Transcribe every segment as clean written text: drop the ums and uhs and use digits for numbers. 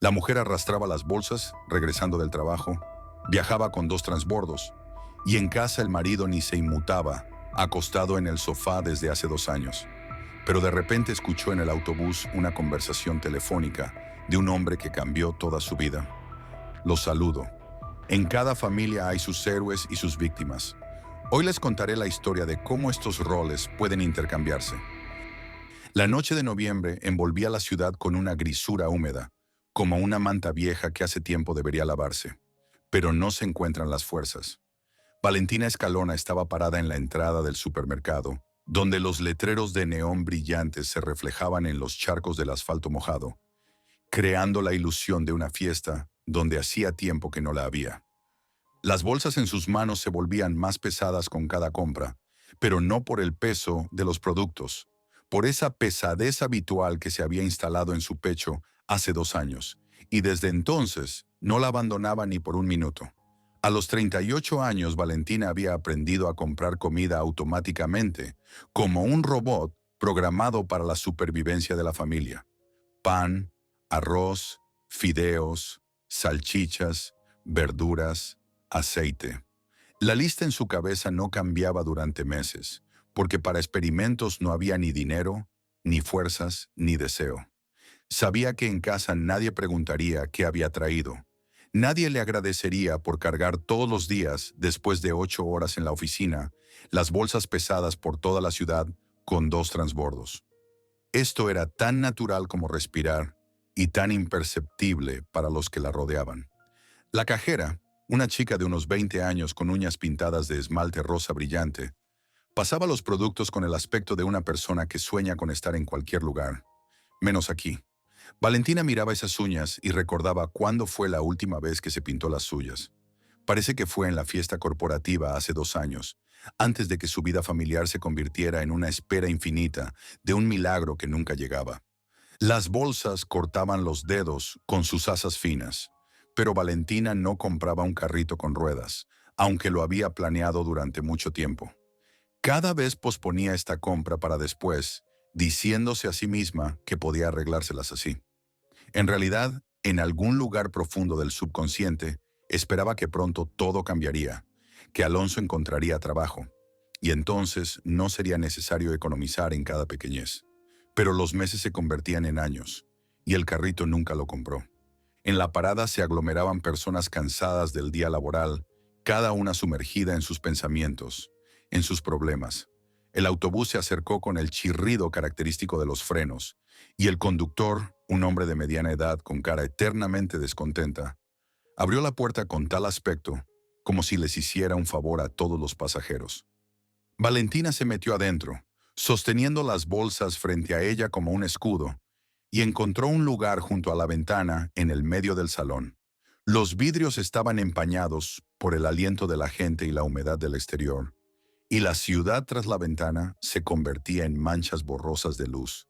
La mujer arrastraba las bolsas, regresando del trabajo, viajaba con 2 transbordos, y en casa el marido ni se inmutaba, acostado en el sofá desde hace 2 años. Pero de repente escuchó en el autobús una conversación telefónica de un hombre que cambió toda su vida. Los saludo. En cada familia hay sus héroes y sus víctimas. Hoy les contaré la historia de cómo estos roles pueden intercambiarse. La noche de noviembre envolvía la ciudad con una grisura húmeda, como una manta vieja que hace tiempo debería lavarse. Pero no se encuentran las fuerzas. Valentina Escalona estaba parada en la entrada del supermercado, donde los letreros de neón brillantes se reflejaban en los charcos del asfalto mojado, creando la ilusión de una fiesta donde hacía tiempo que no la había. Las bolsas en sus manos se volvían más pesadas con cada compra, pero no por el peso de los productos, por esa pesadez habitual que se había instalado en su pecho hace 2 años, y desde entonces no la abandonaba ni por un minuto. A los 38 años, Valentina había aprendido a comprar comida automáticamente, como un robot programado para la supervivencia de la familia. Pan, arroz, fideos, salchichas, verduras, aceite. La lista en su cabeza no cambiaba durante meses, porque para experimentos no había ni dinero, ni fuerzas, ni deseo. Sabía que en casa nadie preguntaría qué había traído. Nadie le agradecería por cargar todos los días, después de 8 horas en la oficina, las bolsas pesadas por toda la ciudad con 2 transbordos. Esto era tan natural como respirar y tan imperceptible para los que la rodeaban. La cajera, una chica de unos 20 años con uñas pintadas de esmalte rosa brillante, pasaba los productos con el aspecto de una persona que sueña con estar en cualquier lugar, menos aquí. Valentina miraba esas uñas y recordaba cuándo fue la última vez que se pintó las suyas. Parece que fue en la fiesta corporativa hace 2 años, antes de que su vida familiar se convirtiera en una espera infinita de un milagro que nunca llegaba. Las bolsas cortaban los dedos con sus asas finas, pero Valentina no compraba un carrito con ruedas, aunque lo había planeado durante mucho tiempo. Cada vez posponía esta compra para después, diciéndose a sí misma que podía arreglárselas así. En realidad, en algún lugar profundo del subconsciente, esperaba que pronto todo cambiaría, que Alonso encontraría trabajo, y entonces no sería necesario economizar en cada pequeñez. Pero los meses se convertían en años, y el carrito nunca lo compró. En la parada se aglomeraban personas cansadas del día laboral, cada una sumergida en sus pensamientos, en sus problemas. El autobús se acercó con el chirrido característico de los frenos, y el conductor, un hombre de mediana edad con cara eternamente descontenta, abrió la puerta con tal aspecto, como si les hiciera un favor a todos los pasajeros. Valentina se metió adentro, sosteniendo las bolsas frente a ella como un escudo, y encontró un lugar junto a la ventana en el medio del salón. Los vidrios estaban empañados por el aliento de la gente y la humedad del exterior, y la ciudad tras la ventana se convertía en manchas borrosas de luz.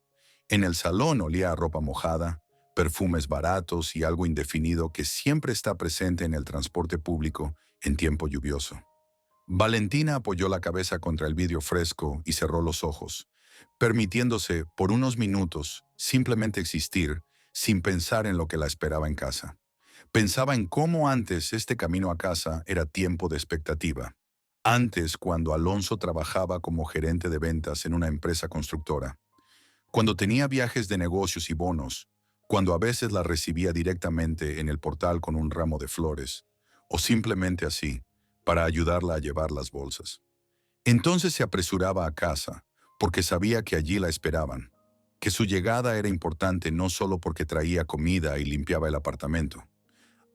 En el salón olía a ropa mojada, perfumes baratos y algo indefinido que siempre está presente en el transporte público en tiempo lluvioso. Valentina apoyó la cabeza contra el vidrio fresco y cerró los ojos, permitiéndose, por unos minutos, simplemente existir, sin pensar en lo que la esperaba en casa. Pensaba en cómo antes este camino a casa era tiempo de expectativa. Antes, cuando Alonso trabajaba como gerente de ventas en una empresa constructora. Cuando tenía viajes de negocios y bonos. Cuando a veces la recibía directamente en el portal con un ramo de flores. O simplemente así, para ayudarla a llevar las bolsas. Entonces se apresuraba a casa, porque sabía que allí la esperaban, que su llegada era importante no solo porque traía comida y limpiaba el apartamento.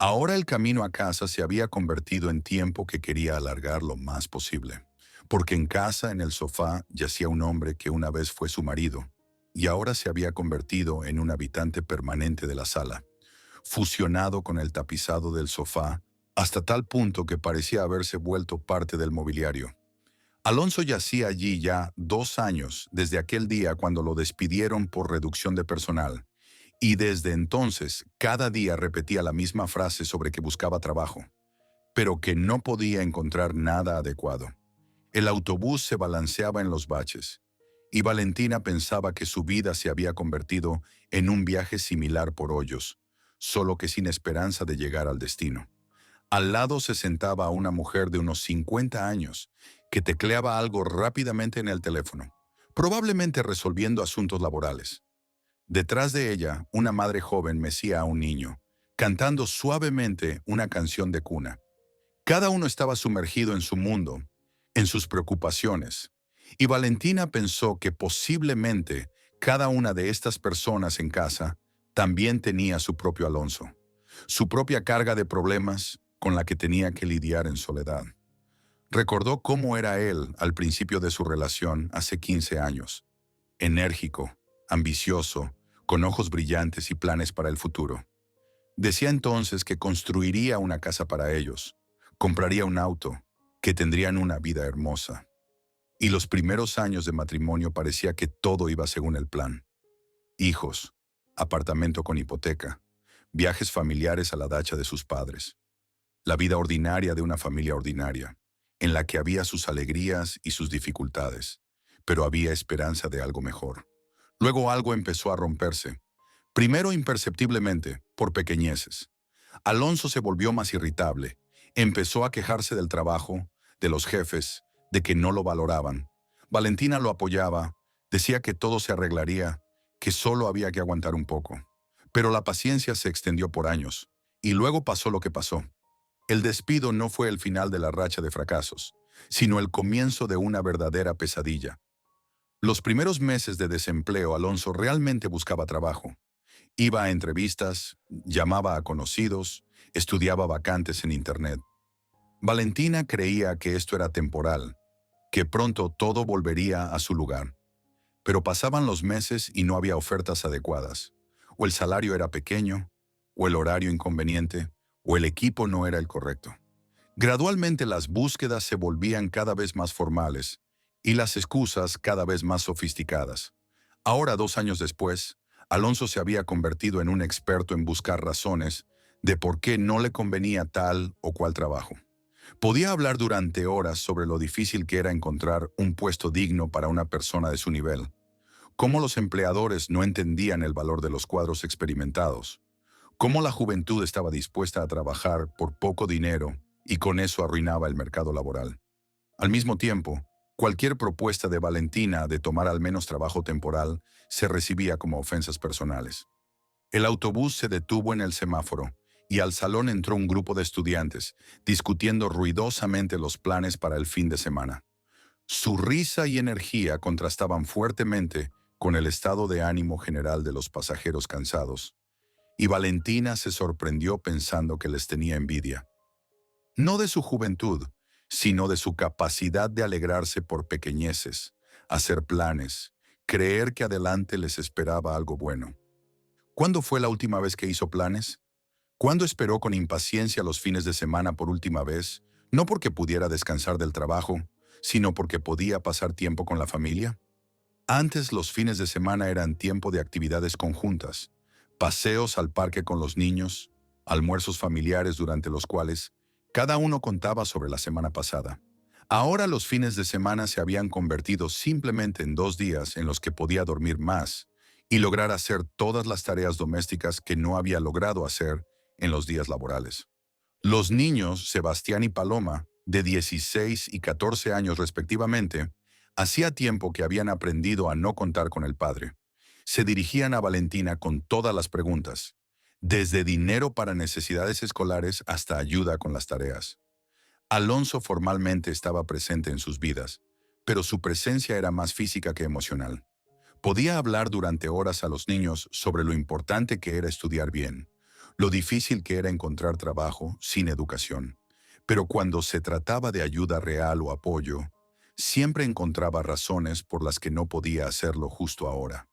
Ahora el camino a casa se había convertido en tiempo que quería alargar lo más posible, porque en casa, en el sofá, yacía un hombre que una vez fue su marido, y ahora se había convertido en un habitante permanente de la sala, fusionado con el tapizado del sofá, hasta tal punto que parecía haberse vuelto parte del mobiliario. Alonso yacía allí ya 2 años desde aquel día cuando lo despidieron por reducción de personal, y desde entonces cada día repetía la misma frase sobre que buscaba trabajo, pero que no podía encontrar nada adecuado. El autobús se balanceaba en los baches, y Valentina pensaba que su vida se había convertido en un viaje similar por hoyos, solo que sin esperanza de llegar al destino. Al lado se sentaba una mujer de unos 50 años, que tecleaba algo rápidamente en el teléfono, probablemente resolviendo asuntos laborales. Detrás de ella, una madre joven mecía a un niño, cantando suavemente una canción de cuna. Cada uno estaba sumergido en su mundo, en sus preocupaciones, y Valentina pensó que posiblemente cada una de estas personas en casa también tenía su propio Alonso, su propia carga de problemas con la que tenía que lidiar en soledad. Recordó cómo era él al principio de su relación hace 15 años, enérgico, ambicioso, con ojos brillantes y planes para el futuro. Decía entonces que construiría una casa para ellos, compraría un auto, que tendrían una vida hermosa. Y los primeros años de matrimonio parecía que todo iba según el plan. Hijos, apartamento con hipoteca, viajes familiares a la dacha de sus padres. La vida ordinaria de una familia ordinaria, en la que había sus alegrías y sus dificultades, pero había esperanza de algo mejor. Luego algo empezó a romperse, primero imperceptiblemente, por pequeñeces. Alonso se volvió más irritable, empezó a quejarse del trabajo, de los jefes, de que no lo valoraban. Valentina lo apoyaba, decía que todo se arreglaría, que solo había que aguantar un poco. Pero la paciencia se extendió por años, y luego pasó lo que pasó. El despido no fue el final de la racha de fracasos, sino el comienzo de una verdadera pesadilla. Los primeros meses de desempleo, Alonso realmente buscaba trabajo. Iba a entrevistas, llamaba a conocidos, estudiaba vacantes en Internet. Valentina creía que esto era temporal, que pronto todo volvería a su lugar. Pero pasaban los meses y no había ofertas adecuadas. O el salario era pequeño, o el horario inconveniente, o el equipo no era el correcto. Gradualmente las búsquedas se volvían cada vez más formales y las excusas cada vez más sofisticadas. Ahora, 2 años después, Alonso se había convertido en un experto en buscar razones de por qué no le convenía tal o cual trabajo. Podía hablar durante horas sobre lo difícil que era encontrar un puesto digno para una persona de su nivel, cómo los empleadores no entendían el valor de los cuadros experimentados, cómo la juventud estaba dispuesta a trabajar por poco dinero y con eso arruinaba el mercado laboral. Al mismo tiempo, cualquier propuesta de Valentina de tomar al menos trabajo temporal se recibía como ofensas personales. El autobús se detuvo en el semáforo y al salón entró un grupo de estudiantes, discutiendo ruidosamente los planes para el fin de semana. Su risa y energía contrastaban fuertemente con el estado de ánimo general de los pasajeros cansados, y Valentina se sorprendió pensando que les tenía envidia. No de su juventud, sino de su capacidad de alegrarse por pequeñeces, hacer planes, creer que adelante les esperaba algo bueno. ¿Cuándo fue la última vez que hizo planes? ¿Cuándo esperó con impaciencia los fines de semana por última vez, no porque pudiera descansar del trabajo, sino porque podía pasar tiempo con la familia? Antes los fines de semana eran tiempo de actividades conjuntas, paseos al parque con los niños, almuerzos familiares durante los cuales cada uno contaba sobre la semana pasada. Ahora los fines de semana se habían convertido simplemente en 2 días en los que podía dormir más y lograr hacer todas las tareas domésticas que no había logrado hacer en los días laborales. Los niños, Sebastián y Paloma, de 16 y 14 años respectivamente, hacía tiempo que habían aprendido a no contar con el padre. Se dirigían a Valentina con todas las preguntas, desde dinero para necesidades escolares hasta ayuda con las tareas. Alonso formalmente estaba presente en sus vidas, pero su presencia era más física que emocional. Podía hablar durante horas a los niños sobre lo importante que era estudiar bien, lo difícil que era encontrar trabajo sin educación, pero cuando se trataba de ayuda real o apoyo, siempre encontraba razones por las que no podía hacerlo justo ahora.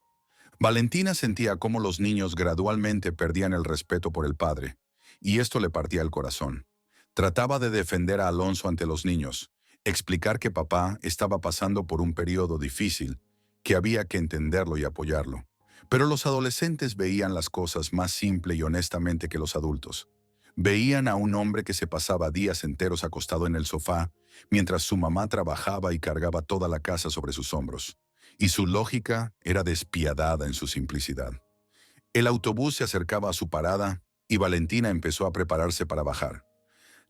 Valentina sentía cómo los niños gradualmente perdían el respeto por el padre, y esto le partía el corazón. Trataba de defender a Alonso ante los niños, explicar que papá estaba pasando por un periodo difícil, que había que entenderlo y apoyarlo. Pero los adolescentes veían las cosas más simple y honestamente que los adultos. Veían a un hombre que se pasaba días enteros acostado en el sofá, mientras su mamá trabajaba y cargaba toda la casa sobre sus hombros. Y su lógica era despiadada en su simplicidad. El autobús se acercaba a su parada y Valentina empezó a prepararse para bajar.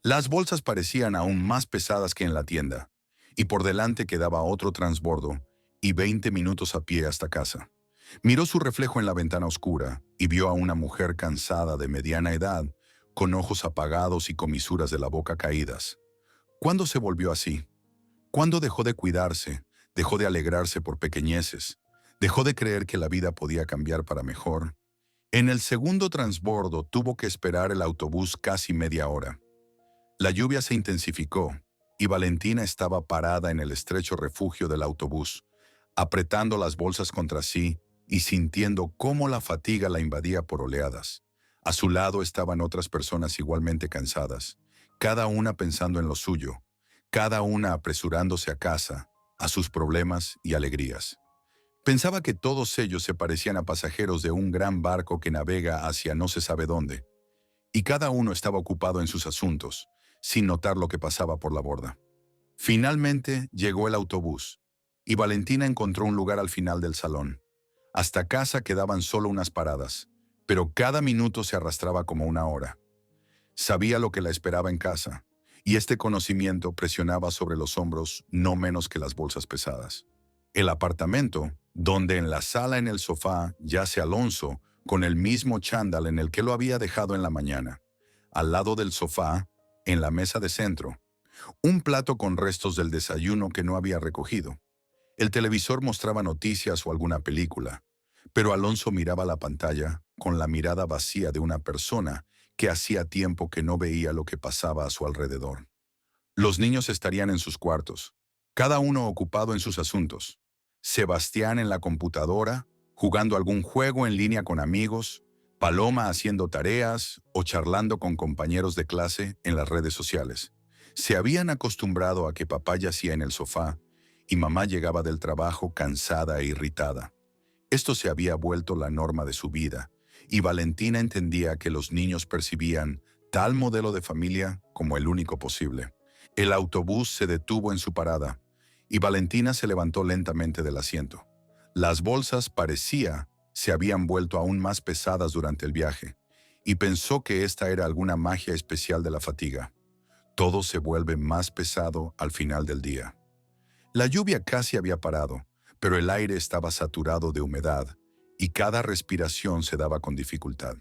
Las bolsas parecían aún más pesadas que en la tienda, y por delante quedaba otro transbordo y 20 minutos a pie hasta casa. Miró su reflejo en la ventana oscura y vio a una mujer cansada de mediana edad, con ojos apagados y comisuras de la boca caídas. ¿Cuándo se volvió así? ¿Cuándo dejó de cuidarse, dejó de alegrarse por pequeñeces, dejó de creer que la vida podía cambiar para mejor? En el segundo transbordo tuvo que esperar el autobús casi media hora. La lluvia se intensificó y Valentina estaba parada en el estrecho refugio del autobús, apretando las bolsas contra sí y sintiendo cómo la fatiga la invadía por oleadas. A su lado estaban otras personas igualmente cansadas, cada una pensando en lo suyo, cada una apresurándose a casa, a sus problemas y alegrías. Pensaba que todos ellos se parecían a pasajeros de un gran barco que navega hacia no se sabe dónde, y cada uno estaba ocupado en sus asuntos, sin notar lo que pasaba por la borda. Finalmente llegó el autobús, y Valentina encontró un lugar al final del salón. Hasta casa quedaban solo unas paradas, pero cada minuto se arrastraba como una hora. Sabía lo que la esperaba en casa, y este conocimiento presionaba sobre los hombros no menos que las bolsas pesadas. El apartamento, donde en la sala en el sofá yace Alonso, con el mismo chándal en el que lo había dejado en la mañana. Al lado del sofá, en la mesa de centro, un plato con restos del desayuno que no había recogido. El televisor mostraba noticias o alguna película, pero Alonso miraba la pantalla con la mirada vacía de una persona que hacía tiempo que no veía lo que pasaba a su alrededor. Los niños estarían en sus cuartos, cada uno ocupado en sus asuntos. Sebastián en la computadora, jugando algún juego en línea con amigos, Paloma haciendo tareas o charlando con compañeros de clase en las redes sociales. Se habían acostumbrado a que papá yacía en el sofá y mamá llegaba del trabajo cansada e irritada. Esto se había vuelto la norma de su vida, y Valentina entendía que los niños percibían tal modelo de familia como el único posible. El autobús se detuvo en su parada, y Valentina se levantó lentamente del asiento. Las bolsas parecía se habían vuelto aún más pesadas durante el viaje, y pensó que esta era alguna magia especial de la fatiga. Todo se vuelve más pesado al final del día. La lluvia casi había parado, pero el aire estaba saturado de humedad y cada respiración se daba con dificultad.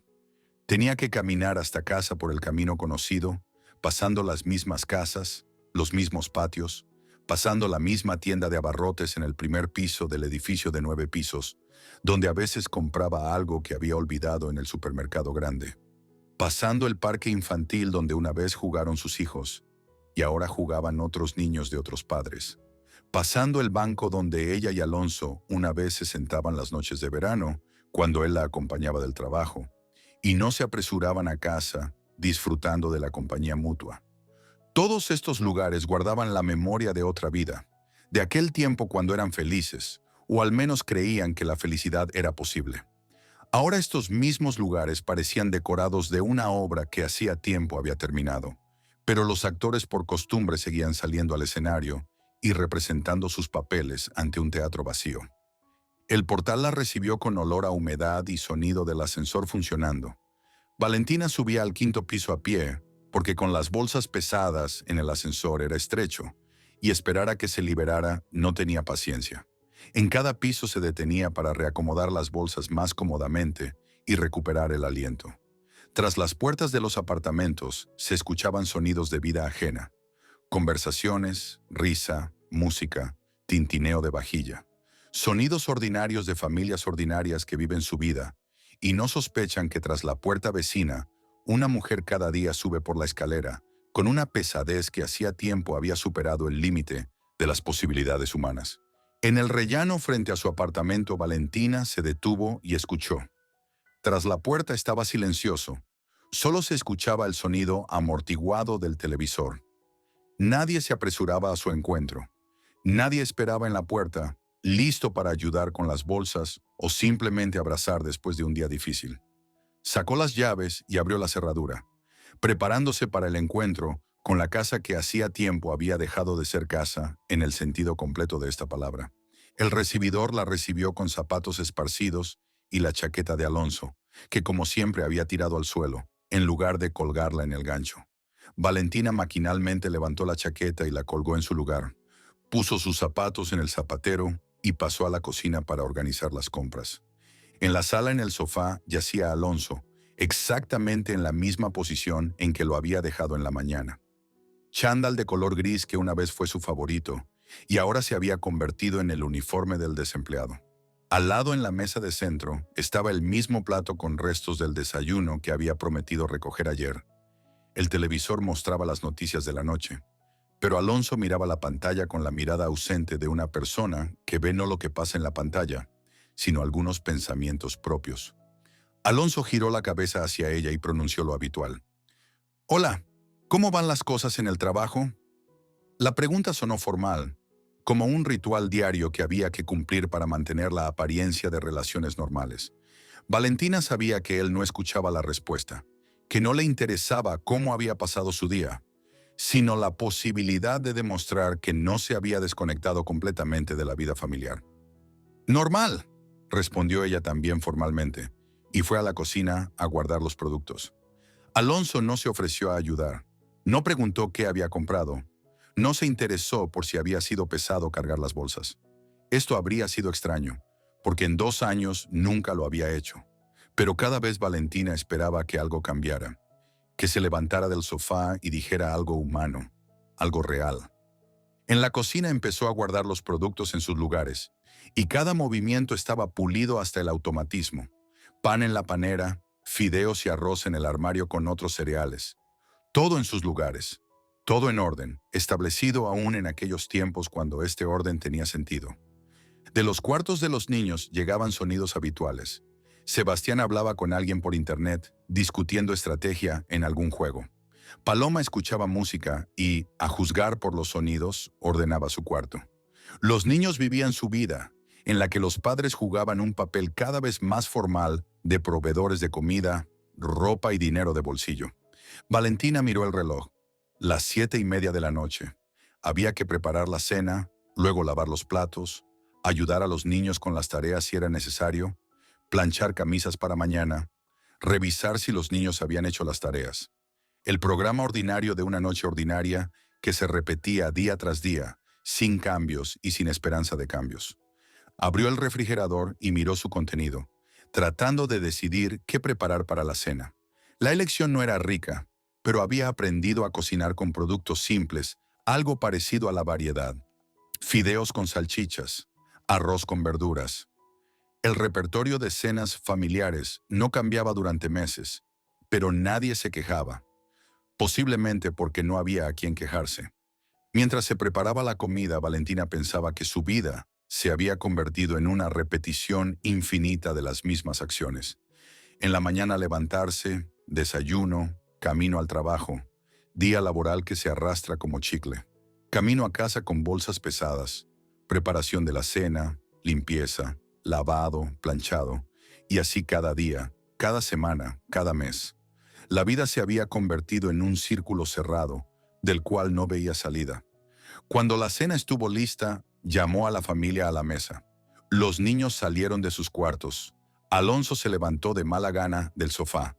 Tenía que caminar hasta casa por el camino conocido, pasando las mismas casas, los mismos patios, pasando la misma tienda de abarrotes en el primer piso del edificio de 9 pisos, donde a veces compraba algo que había olvidado en el supermercado grande. Pasando el parque infantil donde una vez jugaron sus hijos y ahora jugaban otros niños de otros padres. Pasando el banco donde ella y Alonso una vez se sentaban las noches de verano, cuando él la acompañaba del trabajo, y no se apresuraban a casa, disfrutando de la compañía mutua. Todos estos lugares guardaban la memoria de otra vida, de aquel tiempo cuando eran felices, o al menos creían que la felicidad era posible. Ahora estos mismos lugares parecían decorados de una obra que hacía tiempo había terminado, pero los actores por costumbre seguían saliendo al escenario y representando sus papeles ante un teatro vacío. El portal la recibió con olor a humedad y sonido del ascensor funcionando. Valentina subía al 5.º piso a pie, porque con las bolsas pesadas en el ascensor era estrecho, y esperar a que se liberara no tenía paciencia. En cada piso se detenía para reacomodar las bolsas más cómodamente y recuperar el aliento. Tras las puertas de los apartamentos se escuchaban sonidos de vida ajena. Conversaciones, risa, música, tintineo de vajilla. Sonidos ordinarios de familias ordinarias que viven su vida y no sospechan que tras la puerta vecina, una mujer cada día sube por la escalera con una pesadez que hacía tiempo había superado el límite de las posibilidades humanas. En el rellano frente a su apartamento, Valentina se detuvo y escuchó. Tras la puerta estaba silencioso. Solo se escuchaba el sonido amortiguado del televisor. Nadie se apresuraba a su encuentro. Nadie esperaba en la puerta, listo para ayudar con las bolsas o simplemente abrazar después de un día difícil. Sacó las llaves y abrió la cerradura, preparándose para el encuentro con la casa que hacía tiempo había dejado de ser casa en el sentido completo de esta palabra. El recibidor la recibió con zapatos esparcidos y la chaqueta de Alonso, que como siempre había tirado al suelo, en lugar de colgarla en el gancho. Valentina maquinalmente levantó la chaqueta y la colgó en su lugar. Puso sus zapatos en el zapatero y pasó a la cocina para organizar las compras. En la sala, en el sofá, yacía Alonso, exactamente en la misma posición en que lo había dejado en la mañana. Chándal de color gris que una vez fue su favorito y ahora se había convertido en el uniforme del desempleado. Al lado, en la mesa de centro, estaba el mismo plato con restos del desayuno que había prometido recoger ayer. El televisor mostraba las noticias de la noche, pero Alonso miraba la pantalla con la mirada ausente de una persona que ve no lo que pasa en la pantalla, sino algunos pensamientos propios. Alonso giró la cabeza hacia ella y pronunció lo habitual. «Hola, ¿cómo van las cosas en el trabajo?» La pregunta sonó formal, como un ritual diario que había que cumplir para mantener la apariencia de relaciones normales. Valentina sabía que él no escuchaba la respuesta, que no le interesaba cómo había pasado su día, sino la posibilidad de demostrar que no se había desconectado completamente de la vida familiar. «Normal», respondió ella también formalmente, y fue a la cocina a guardar los productos. Alonso no se ofreció a ayudar, no preguntó qué había comprado, no se interesó por si había sido pesado cargar las bolsas. Esto habría sido extraño, porque en 2 años nunca lo había hecho. Pero cada vez Valentina esperaba que algo cambiara, que se levantara del sofá y dijera algo humano, algo real. En la cocina empezó a guardar los productos en sus lugares, y cada movimiento estaba pulido hasta el automatismo. Pan en la panera, fideos y arroz en el armario con otros cereales. Todo en sus lugares, todo en orden, establecido aún en aquellos tiempos cuando este orden tenía sentido. De los cuartos de los niños llegaban sonidos habituales. Sebastián hablaba con alguien por internet, discutiendo estrategia en algún juego. Paloma escuchaba música y, a juzgar por los sonidos, ordenaba su cuarto. Los niños vivían su vida, en la que los padres jugaban un papel cada vez más formal de proveedores de comida, ropa y dinero de bolsillo. Valentina miró el reloj. Las 7:30 de la noche. Había que preparar la cena, luego lavar los platos, ayudar a los niños con las tareas si era necesario, planchar camisas para mañana, revisar si los niños habían hecho las tareas. El programa ordinario de una noche ordinaria que se repetía día tras día, sin cambios y sin esperanza de cambios. Abrió el refrigerador y miró su contenido, tratando de decidir qué preparar para la cena. La elección no era rica, pero había aprendido a cocinar con productos simples, algo parecido a la variedad. Fideos con salchichas, arroz con verduras. El repertorio de cenas familiares no cambiaba durante meses, pero nadie se quejaba, posiblemente porque no había a quien quejarse. Mientras se preparaba la comida, Valentina pensaba que su vida se había convertido en una repetición infinita de las mismas acciones. En la mañana levantarse, desayuno, camino al trabajo, día laboral que se arrastra como chicle. Camino a casa con bolsas pesadas, preparación de la cena, limpieza, lavado, planchado, y así cada día, cada semana, cada mes. La vida se había convertido en un círculo cerrado, del cual no veía salida. Cuando la cena estuvo lista, llamó a la familia a la mesa. Los niños salieron de sus cuartos. Alonso se levantó de mala gana del sofá.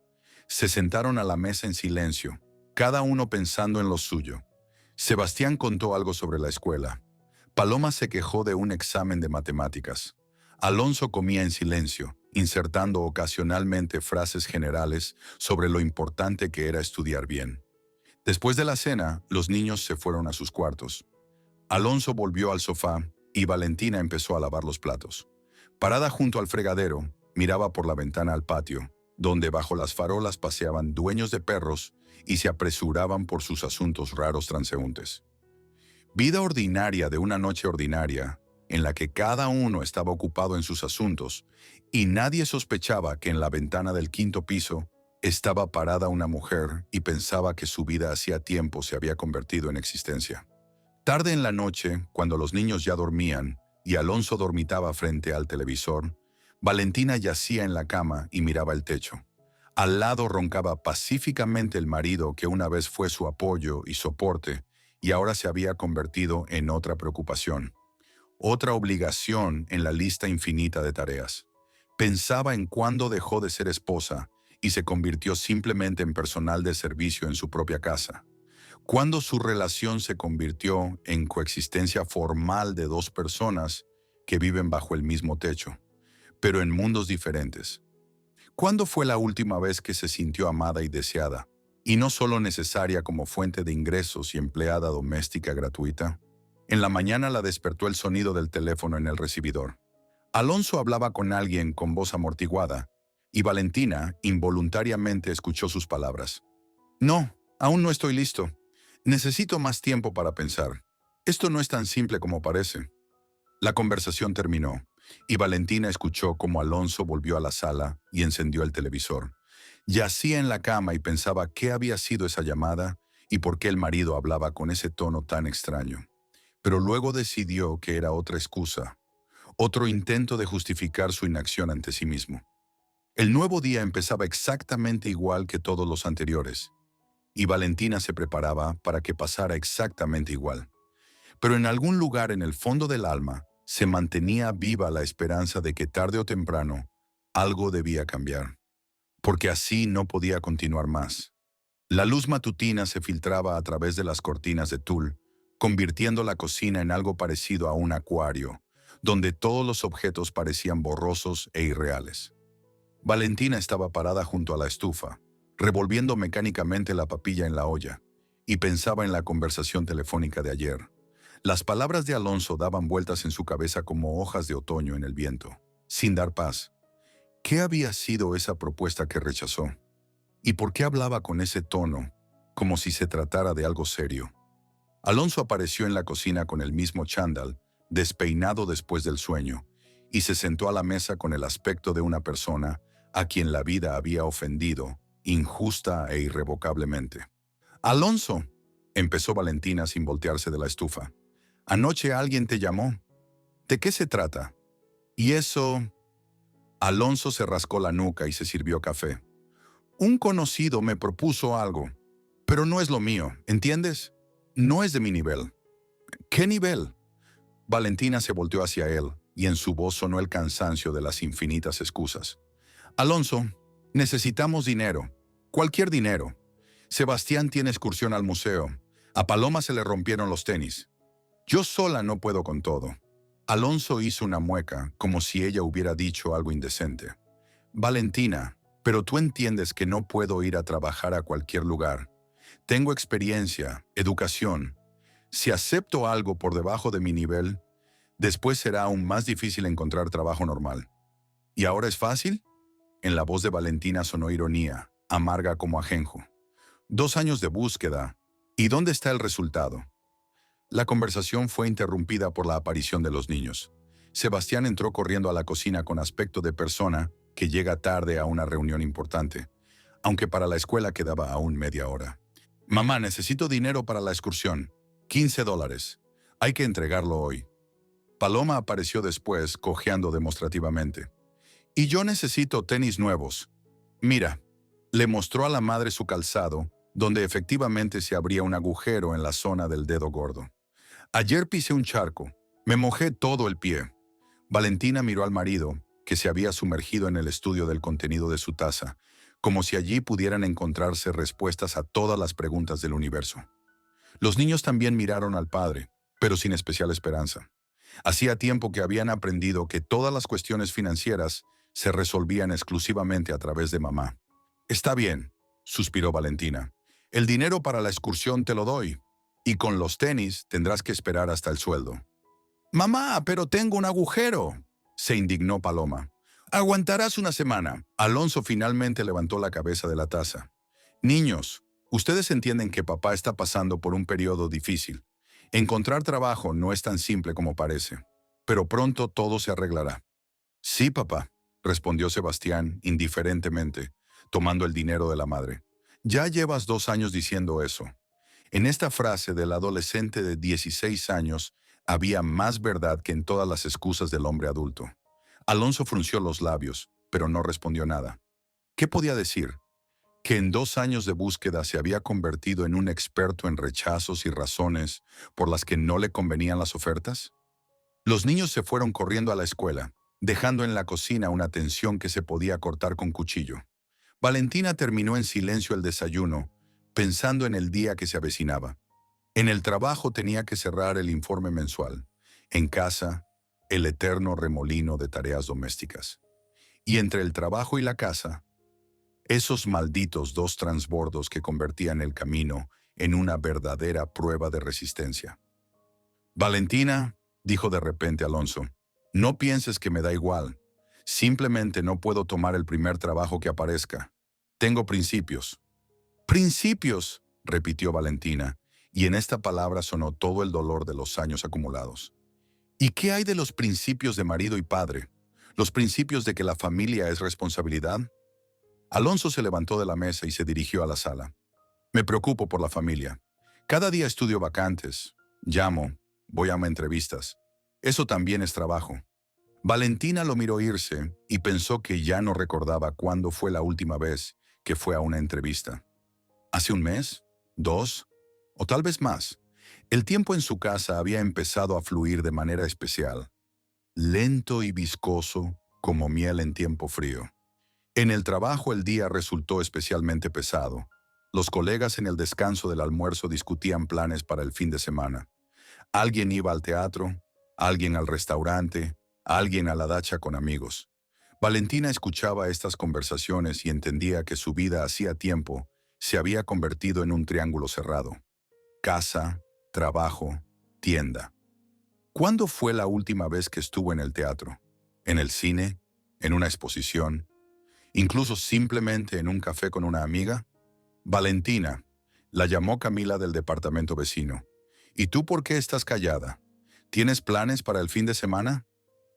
Se sentaron a la mesa en silencio, cada uno pensando en lo suyo. Sebastián contó algo sobre la escuela. Paloma se quejó de un examen de matemáticas. Alonso comía en silencio, insertando ocasionalmente frases generales sobre lo importante que era estudiar bien. Después de la cena, los niños se fueron a sus cuartos. Alonso volvió al sofá y Valentina empezó a lavar los platos. Parada junto al fregadero, miraba por la ventana al patio, donde bajo las farolas paseaban dueños de perros y se apresuraban por sus asuntos raros transeúntes. Vida ordinaria de una noche ordinaria, en la que cada uno estaba ocupado en sus asuntos, y nadie sospechaba que en la ventana del 5.º piso estaba parada una mujer y pensaba que su vida hacía tiempo se había convertido en existencia. Tarde en la noche, cuando los niños ya dormían y Alonso dormitaba frente al televisor, Valentina yacía en la cama y miraba el techo. Al lado roncaba pacíficamente el marido que una vez fue su apoyo y soporte y ahora se había convertido en otra preocupación, otra obligación en la lista infinita de tareas. Pensaba en cuándo dejó de ser esposa y se convirtió simplemente en personal de servicio en su propia casa. Cuando su relación se convirtió en coexistencia formal de dos personas que viven bajo el mismo techo, pero en mundos diferentes. ¿Cuándo fue la última vez que se sintió amada y deseada, y no solo necesaria como fuente de ingresos y empleada doméstica gratuita? En la mañana la despertó el sonido del teléfono en el recibidor. Alonso hablaba con alguien con voz amortiguada, y Valentina involuntariamente escuchó sus palabras. No, aún no estoy listo. Necesito más tiempo para pensar. Esto no es tan simple como parece. La conversación terminó, y Valentina escuchó cómo Alonso volvió a la sala y encendió el televisor. Yacía en la cama y pensaba qué había sido esa llamada y por qué el marido hablaba con ese tono tan extraño. Pero luego decidió que era otra excusa, otro intento de justificar su inacción ante sí mismo. El nuevo día empezaba exactamente igual que todos los anteriores, y Valentina se preparaba para que pasara exactamente igual. Pero en algún lugar en el fondo del alma se mantenía viva la esperanza de que tarde o temprano algo debía cambiar, porque así no podía continuar más. La luz matutina se filtraba a través de las cortinas de tul, convirtiendo la cocina en algo parecido a un acuario, donde todos los objetos parecían borrosos e irreales. Valentina estaba parada junto a la estufa, revolviendo mecánicamente la papilla en la olla, y pensaba en la conversación telefónica de ayer. Las palabras de Alonso daban vueltas en su cabeza como hojas de otoño en el viento, sin dar paz. ¿Qué había sido esa propuesta que rechazó? ¿Y por qué hablaba con ese tono, como si se tratara de algo serio? Alonso apareció en la cocina con el mismo chándal, despeinado después del sueño, y se sentó a la mesa con el aspecto de una persona a quien la vida había ofendido, injusta e irrevocablemente. «Alonso», empezó Valentina sin voltearse de la estufa. «Anoche alguien te llamó. ¿De qué se trata?» «¿Y eso...?» Alonso se rascó la nuca y se sirvió café. «Un conocido me propuso algo, pero no es lo mío, ¿entiendes? No es de mi nivel». «¿Qué nivel?» Valentina se volteó hacia él, y en su voz sonó el cansancio de las infinitas excusas. «Alonso, necesitamos dinero. Cualquier dinero. Sebastián tiene excursión al museo. A Paloma se le rompieron los tenis. Yo sola no puedo con todo». Alonso hizo una mueca, como si ella hubiera dicho algo indecente. «Valentina, pero tú entiendes que no puedo ir a trabajar a cualquier lugar. Tengo experiencia, educación. Si acepto algo por debajo de mi nivel, después será aún más difícil encontrar trabajo normal». «¿Y ahora es fácil?» En la voz de Valentina sonó ironía, amarga como ajenjo. «2 años de búsqueda. ¿Y dónde está el resultado?» La conversación fue interrumpida por la aparición de los niños. Sebastián entró corriendo a la cocina con aspecto de persona que llega tarde a una reunión importante, aunque para la escuela quedaba aún media hora. «Mamá, necesito dinero para la excursión. $15. Hay que entregarlo hoy». Paloma apareció después, cojeando demostrativamente. «Y yo necesito tenis nuevos. Mira». Le mostró a la madre su calzado, donde efectivamente se abría un agujero en la zona del dedo gordo. «Ayer pisé un charco. Me mojé todo el pie». Valentina miró al marido, que se había sumergido en el estudio del contenido de su taza, como si allí pudieran encontrarse respuestas a todas las preguntas del universo. Los niños también miraron al padre, pero sin especial esperanza. Hacía tiempo que habían aprendido que todas las cuestiones financieras se resolvían exclusivamente a través de mamá. «Está bien», suspiró Valentina. «El dinero para la excursión te lo doy, y con los tenis tendrás que esperar hasta el sueldo». «Mamá, pero tengo un agujero», se indignó Paloma. «Aguantarás una semana». Alonso finalmente levantó la cabeza de la taza. «Niños, ustedes entienden que papá está pasando por un periodo difícil. Encontrar trabajo no es tan simple como parece, pero pronto todo se arreglará». «Sí, papá», respondió Sebastián indiferentemente, tomando el dinero de la madre. «Ya llevas 2 años diciendo eso». En esta frase del adolescente de 16 años había más verdad que en todas las excusas del hombre adulto. Alonso frunció los labios, pero no respondió nada. ¿Qué podía decir? ¿Que en 2 años de búsqueda se había convertido en un experto en rechazos y razones por las que no le convenían las ofertas? Los niños se fueron corriendo a la escuela, dejando en la cocina una tensión que se podía cortar con cuchillo. Valentina terminó en silencio el desayuno, pensando en el día que se avecinaba. En el trabajo tenía que cerrar el informe mensual. En casa, el eterno remolino de tareas domésticas. Y entre el trabajo y la casa, esos malditos dos transbordos que convertían el camino en una verdadera prueba de resistencia. Valentina, dijo de repente Alonso, no pienses que me da igual. Simplemente no puedo tomar el primer trabajo que aparezca. Tengo principios. Principios, repitió Valentina, y en esta palabra sonó todo el dolor de los años acumulados. ¿Y qué hay de los principios de marido y padre? ¿Los principios de que la familia es responsabilidad? Alonso se levantó de la mesa y se dirigió a la sala. Me preocupo por la familia. Cada día estudio vacantes. Llamo. Voy a entrevistas. Eso también es trabajo. Valentina lo miró irse y pensó que ya no recordaba cuándo fue la última vez que fue a una entrevista. ¿Hace un mes? ¿Dos? ¿O tal vez más? El tiempo en su casa había empezado a fluir de manera especial, lento y viscoso como miel en tiempo frío. En el trabajo el día resultó especialmente pesado. Los colegas en el descanso del almuerzo discutían planes para el fin de semana. Alguien iba al teatro, alguien al restaurante, alguien a la dacha con amigos. Valentina escuchaba estas conversaciones y entendía que su vida hacía tiempo se había convertido en un triángulo cerrado. Casa, trabajo, tienda. ¿Cuándo fue la última vez que estuvo en el teatro? ¿En el cine? ¿En una exposición? ¿Incluso simplemente en un café con una amiga? Valentina, la llamó Camila del departamento vecino. ¿Y tú por qué estás callada? ¿Tienes planes para el fin de semana?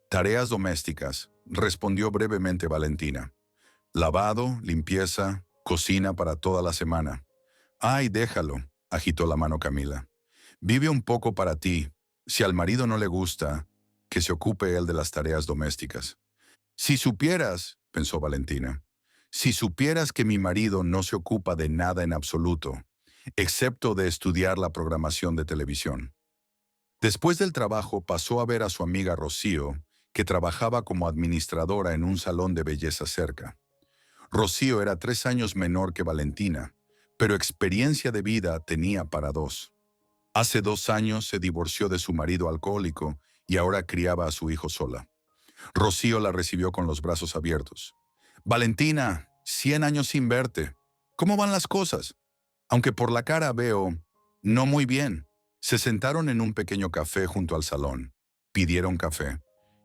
Tareas domésticas, respondió brevemente Valentina. Lavado, limpieza, cocina para toda la semana. Ay, déjalo, agitó la mano Camila. Vive un poco para ti. Si al marido no le gusta, que se ocupe él de las tareas domésticas. Si supieras, pensó Valentina, si supieras que mi marido no se ocupa de nada en absoluto, excepto de estudiar la programación de televisión. Después del trabajo pasó a ver a su amiga Rocío, que trabajaba como administradora en un salón de belleza cerca. Rocío era 3 años menor que Valentina, pero experiencia de vida tenía para dos. Hace 2 años se divorció de su marido alcohólico y ahora criaba a su hijo sola. Rocío la recibió con los brazos abiertos. Valentina, 100 años sin verte. ¿Cómo van las cosas? Aunque por la cara veo, no muy bien. Se sentaron en un pequeño café junto al salón. Pidieron café.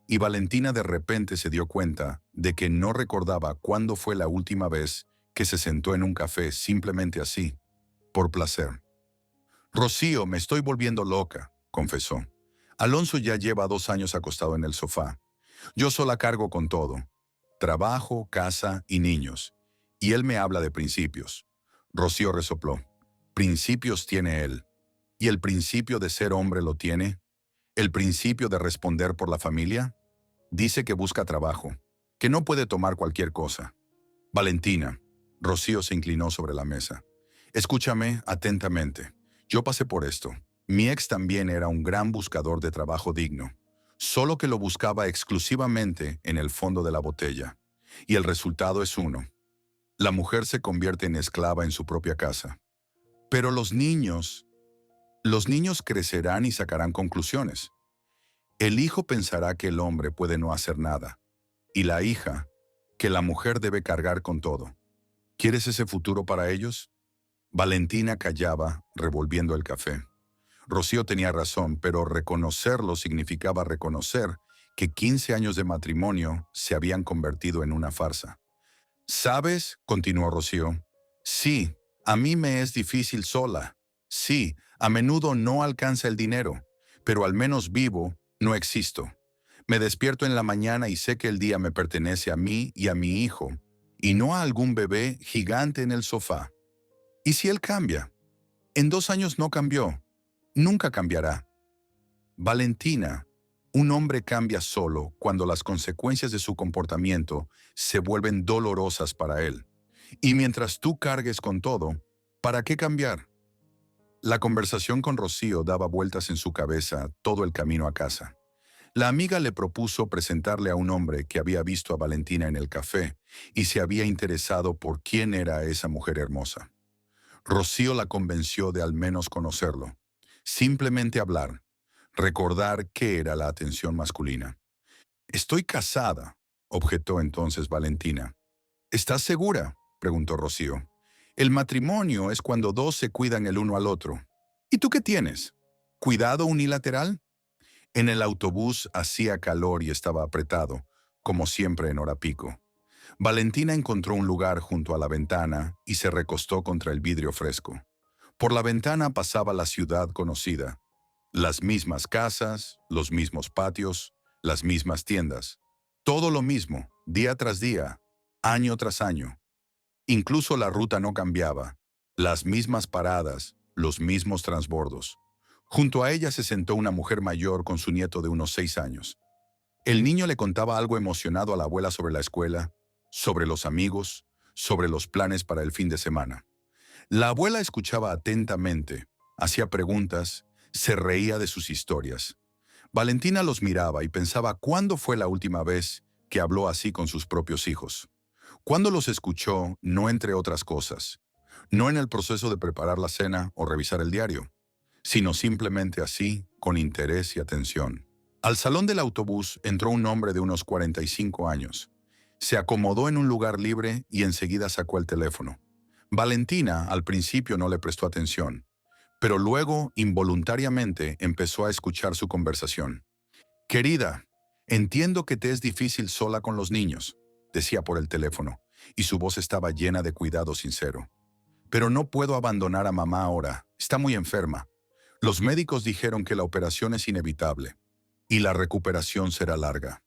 Y Valentina de repente se dio cuenta de que no recordaba cuándo fue la última vez que se sentó en un café simplemente así, por placer. Rocío, me estoy volviendo loca, confesó. Alonso ya lleva 2 años acostado en el sofá. Yo sola cargo con todo. Trabajo, casa y niños. Y él me habla de principios. Rocío resopló. Principios tiene él. ¿Y el principio de ser hombre lo tiene? ¿El principio de responder por la familia? Dice que busca trabajo, que no puede tomar cualquier cosa. Valentina. Rocío se inclinó sobre la mesa. Escúchame atentamente. Yo pasé por esto. Mi ex también era un gran buscador de trabajo digno, solo que lo buscaba exclusivamente en el fondo de la botella. Y el resultado es uno. La mujer se convierte en esclava en su propia casa. Pero los niños crecerán y sacarán conclusiones. El hijo pensará que el hombre puede no hacer nada. Y la hija, que la mujer debe cargar con todo. ¿Quieres ese futuro para ellos? Valentina callaba, revolviendo el café. Rocío tenía razón, pero reconocerlo significaba reconocer que 15 años de matrimonio se habían convertido en una farsa. ¿Sabes?, continuó Rocío. Sí, a mí me es difícil sola. Sí, a menudo no alcanza el dinero, pero al menos vivo, no existo. Me despierto en la mañana y sé que el día me pertenece a mí y a mi hijo, y no a algún bebé gigante en el sofá. ¿Y si él cambia? En 2 años no cambió. Nunca cambiará. Valentina, un hombre cambia solo cuando las consecuencias de su comportamiento se vuelven dolorosas para él. Y mientras tú cargues con todo, ¿para qué cambiar? La conversación con Rocío daba vueltas en su cabeza todo el camino a casa. La amiga le propuso presentarle a un hombre que había visto a Valentina en el café y se había interesado por quién era esa mujer hermosa. Rocío la convenció de al menos conocerlo. Simplemente hablar, recordar qué era la atención masculina. Estoy casada, objetó entonces Valentina. ¿Estás segura?, preguntó Rocío. El matrimonio es cuando dos se cuidan el uno al otro. ¿Y tú qué tienes? ¿Cuidado unilateral? En el autobús hacía calor y estaba apretado, como siempre en hora pico. Valentina encontró un lugar junto a la ventana y se recostó contra el vidrio fresco. Por la ventana pasaba la ciudad conocida. Las mismas casas, los mismos patios, las mismas tiendas. Todo lo mismo, día tras día, año tras año. Incluso la ruta no cambiaba. Las mismas paradas, los mismos transbordos. Junto a ella se sentó una mujer mayor con su nieto de unos 6 años. El niño le contaba algo emocionado a la abuela sobre la escuela, sobre los amigos, sobre los planes para el fin de semana. La abuela escuchaba atentamente, hacía preguntas, se reía de sus historias. Valentina los miraba y pensaba cuándo fue la última vez que habló así con sus propios hijos. Cuándo los escuchó, no entre otras cosas, no en el proceso de preparar la cena o revisar el diario, sino simplemente así, con interés y atención. Al salón del autobús entró un hombre de unos 45 años. Se acomodó en un lugar libre y enseguida sacó el teléfono. Valentina al principio no le prestó atención, pero luego, involuntariamente, empezó a escuchar su conversación. «Querida, entiendo que te es difícil sola con los niños», decía por el teléfono, y su voz estaba llena de cuidado sincero. «Pero no puedo abandonar a mamá ahora, está muy enferma. Los médicos dijeron que la operación es inevitable, y la recuperación será larga».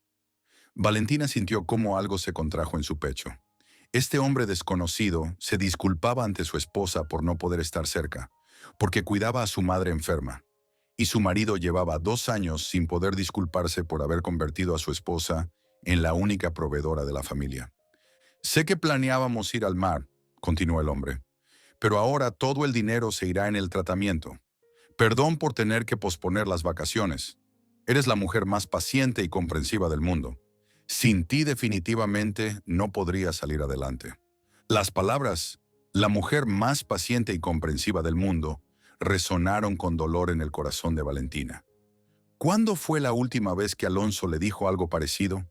Valentina sintió cómo algo se contrajo en su pecho. Este hombre desconocido se disculpaba ante su esposa por no poder estar cerca, porque cuidaba a su madre enferma, y su marido llevaba 2 años sin poder disculparse por haber convertido a su esposa en la única proveedora de la familia. «Sé que planeábamos ir al mar», continuó el hombre, «pero ahora todo el dinero se irá en el tratamiento. Perdón por tener que posponer las vacaciones. Eres la mujer más paciente y comprensiva del mundo. Sin ti definitivamente no podría salir adelante». Las palabras, la mujer más paciente y comprensiva del mundo, resonaron con dolor en el corazón de Valentina. ¿Cuándo fue la última vez que Alonso le dijo algo parecido?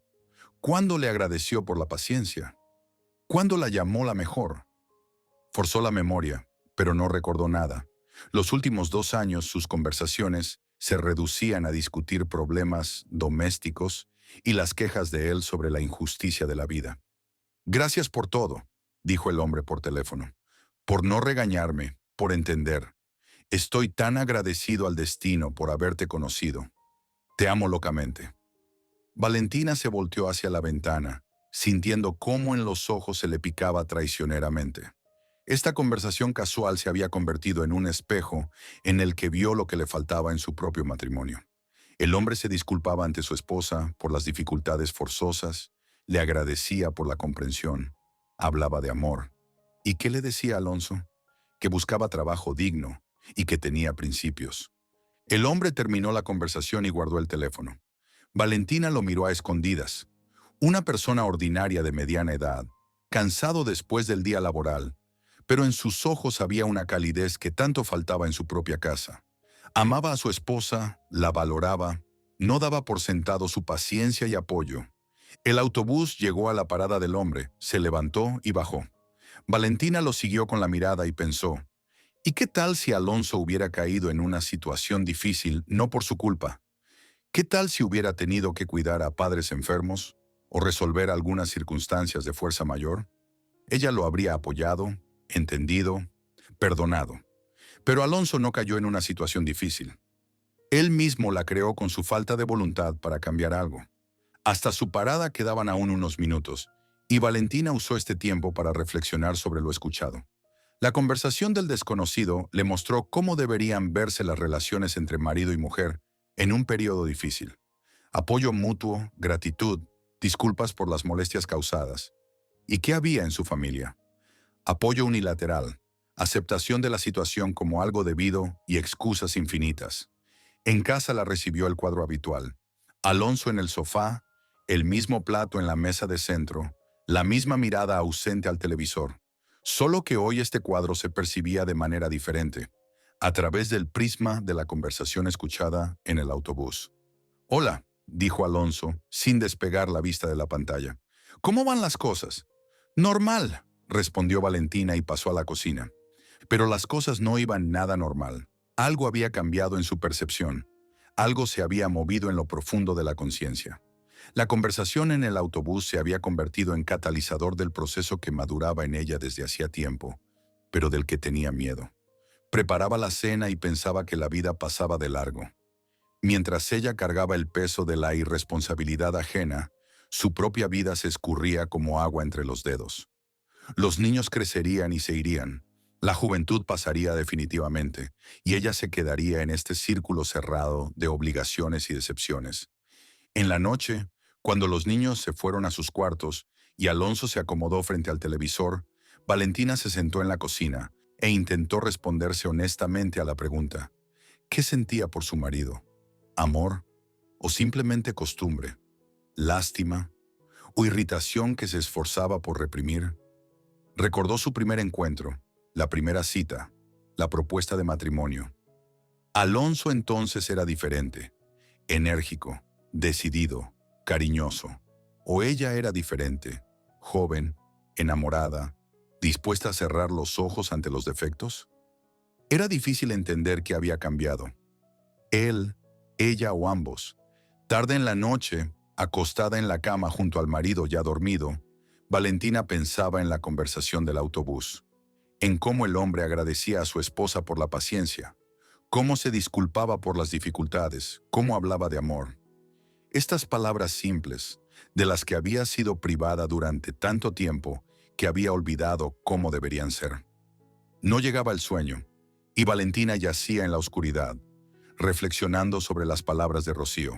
¿Cuándo le agradeció por la paciencia? ¿Cuándo la llamó la mejor? Forzó la memoria, pero no recordó nada. Los últimos 2 años sus conversaciones se reducían a discutir problemas domésticos y las quejas de él sobre la injusticia de la vida. «Gracias por todo», dijo el hombre por teléfono, «por no regañarme, por entender. Estoy tan agradecido al destino por haberte conocido. Te amo locamente». Valentina se volteó hacia la ventana, sintiendo cómo en los ojos se le picaba traicioneramente. Esta conversación casual se había convertido en un espejo en el que vio lo que le faltaba en su propio matrimonio. El hombre se disculpaba ante su esposa por las dificultades forzosas, le agradecía por la comprensión, hablaba de amor. ¿Y qué le decía Alonso? Que buscaba trabajo digno y que tenía principios. El hombre terminó la conversación y guardó el teléfono. Valentina lo miró a escondidas. Una persona ordinaria de mediana edad, cansado después del día laboral, pero en sus ojos había una calidez que tanto faltaba en su propia casa. Amaba a su esposa, la valoraba, no daba por sentado su paciencia y apoyo. El autobús llegó a la parada del hombre, se levantó y bajó. Valentina lo siguió con la mirada y pensó, ¿y qué tal si Alonso hubiera caído en una situación difícil no por su culpa? ¿Qué tal si hubiera tenido que cuidar a padres enfermos o resolver algunas circunstancias de fuerza mayor? Ella lo habría apoyado, entendido, perdonado. Pero Alonso no cayó en una situación difícil. Él mismo la creó con su falta de voluntad para cambiar algo. Hasta su parada quedaban aún unos minutos, y Valentina usó este tiempo para reflexionar sobre lo escuchado. La conversación del desconocido le mostró cómo deberían verse las relaciones entre marido y mujer en un periodo difícil. Apoyo mutuo, gratitud, disculpas por las molestias causadas. ¿Y qué había en su familia? Apoyo unilateral, aceptación de la situación como algo debido y excusas infinitas. En casa la recibió el cuadro habitual. Alonso en el sofá, el mismo plato en la mesa de centro, la misma mirada ausente al televisor. Solo que hoy este cuadro se percibía de manera diferente, a través del prisma de la conversación escuchada en el autobús. «Hola», dijo Alonso, sin despegar la vista de la pantalla. «¿Cómo van las cosas?» «Normal», respondió Valentina y pasó a la cocina. Pero las cosas no iban nada normal. Algo había cambiado en su percepción. Algo se había movido en lo profundo de la conciencia. La conversación en el autobús se había convertido en catalizador del proceso que maduraba en ella desde hacía tiempo, pero del que tenía miedo. Preparaba la cena y pensaba que la vida pasaba de largo. Mientras ella cargaba el peso de la irresponsabilidad ajena, su propia vida se escurría como agua entre los dedos. Los niños crecerían y se irían. La juventud pasaría definitivamente, y ella se quedaría en este círculo cerrado de obligaciones y decepciones. En la noche, cuando los niños se fueron a sus cuartos y Alonso se acomodó frente al televisor, Valentina se sentó en la cocina e intentó responderse honestamente a la pregunta: ¿qué sentía por su marido? ¿Amor? ¿O simplemente costumbre? ¿Lástima? ¿O irritación que se esforzaba por reprimir? Recordó su primer encuentro, la primera cita, la propuesta de matrimonio. Alonso entonces era diferente, enérgico, decidido, cariñoso. O ella era diferente, joven, enamorada, dispuesta a cerrar los ojos ante los defectos. Era difícil entender qué había cambiado. Él, ella o ambos. Tarde en la noche, acostada en la cama junto al marido ya dormido, Valentina pensaba en la conversación del autobús, en cómo el hombre agradecía a su esposa por la paciencia, cómo se disculpaba por las dificultades, cómo hablaba de amor. Estas palabras simples, de las que había sido privada durante tanto tiempo que había olvidado cómo deberían ser. No llegaba el sueño, y Valentina yacía en la oscuridad, reflexionando sobre las palabras de Rocío.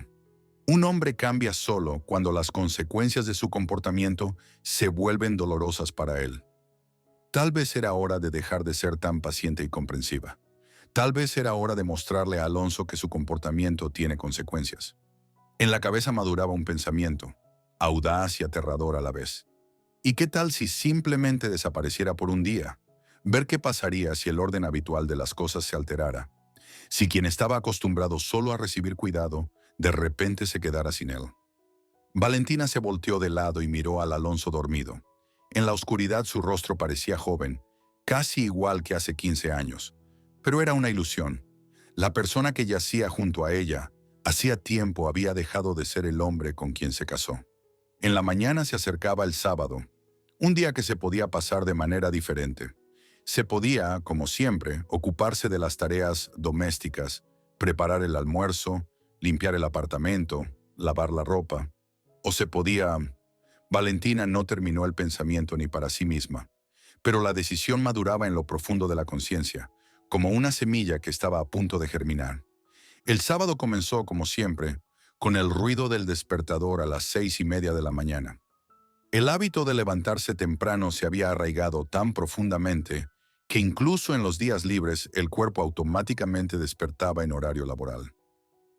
Un hombre cambia solo cuando las consecuencias de su comportamiento se vuelven dolorosas para él. Tal vez era hora de dejar de ser tan paciente y comprensiva. Tal vez era hora de mostrarle a Alonso que su comportamiento tiene consecuencias. En la cabeza maduraba un pensamiento, audaz y aterrador a la vez. ¿Y qué tal si simplemente desapareciera por un día? Ver qué pasaría si el orden habitual de las cosas se alterara. Si quien estaba acostumbrado solo a recibir cuidado, de repente se quedara sin él. Valentina se volteó de lado y miró al Alonso dormido. En la oscuridad su rostro parecía joven, casi igual que hace 15 años. Pero era una ilusión. La persona que yacía junto a ella, hacía tiempo había dejado de ser el hombre con quien se casó. En la mañana se acercaba el sábado, un día que se podía pasar de manera diferente. Se podía, como siempre, ocuparse de las tareas domésticas, preparar el almuerzo, limpiar el apartamento, lavar la ropa. O se podía... Valentina no terminó el pensamiento ni para sí misma, pero la decisión maduraba en lo profundo de la conciencia, como una semilla que estaba a punto de germinar. El sábado comenzó, como siempre, con el ruido del despertador a las 6:30 de la mañana. El hábito de levantarse temprano se había arraigado tan profundamente que incluso en los días libres el cuerpo automáticamente despertaba en horario laboral.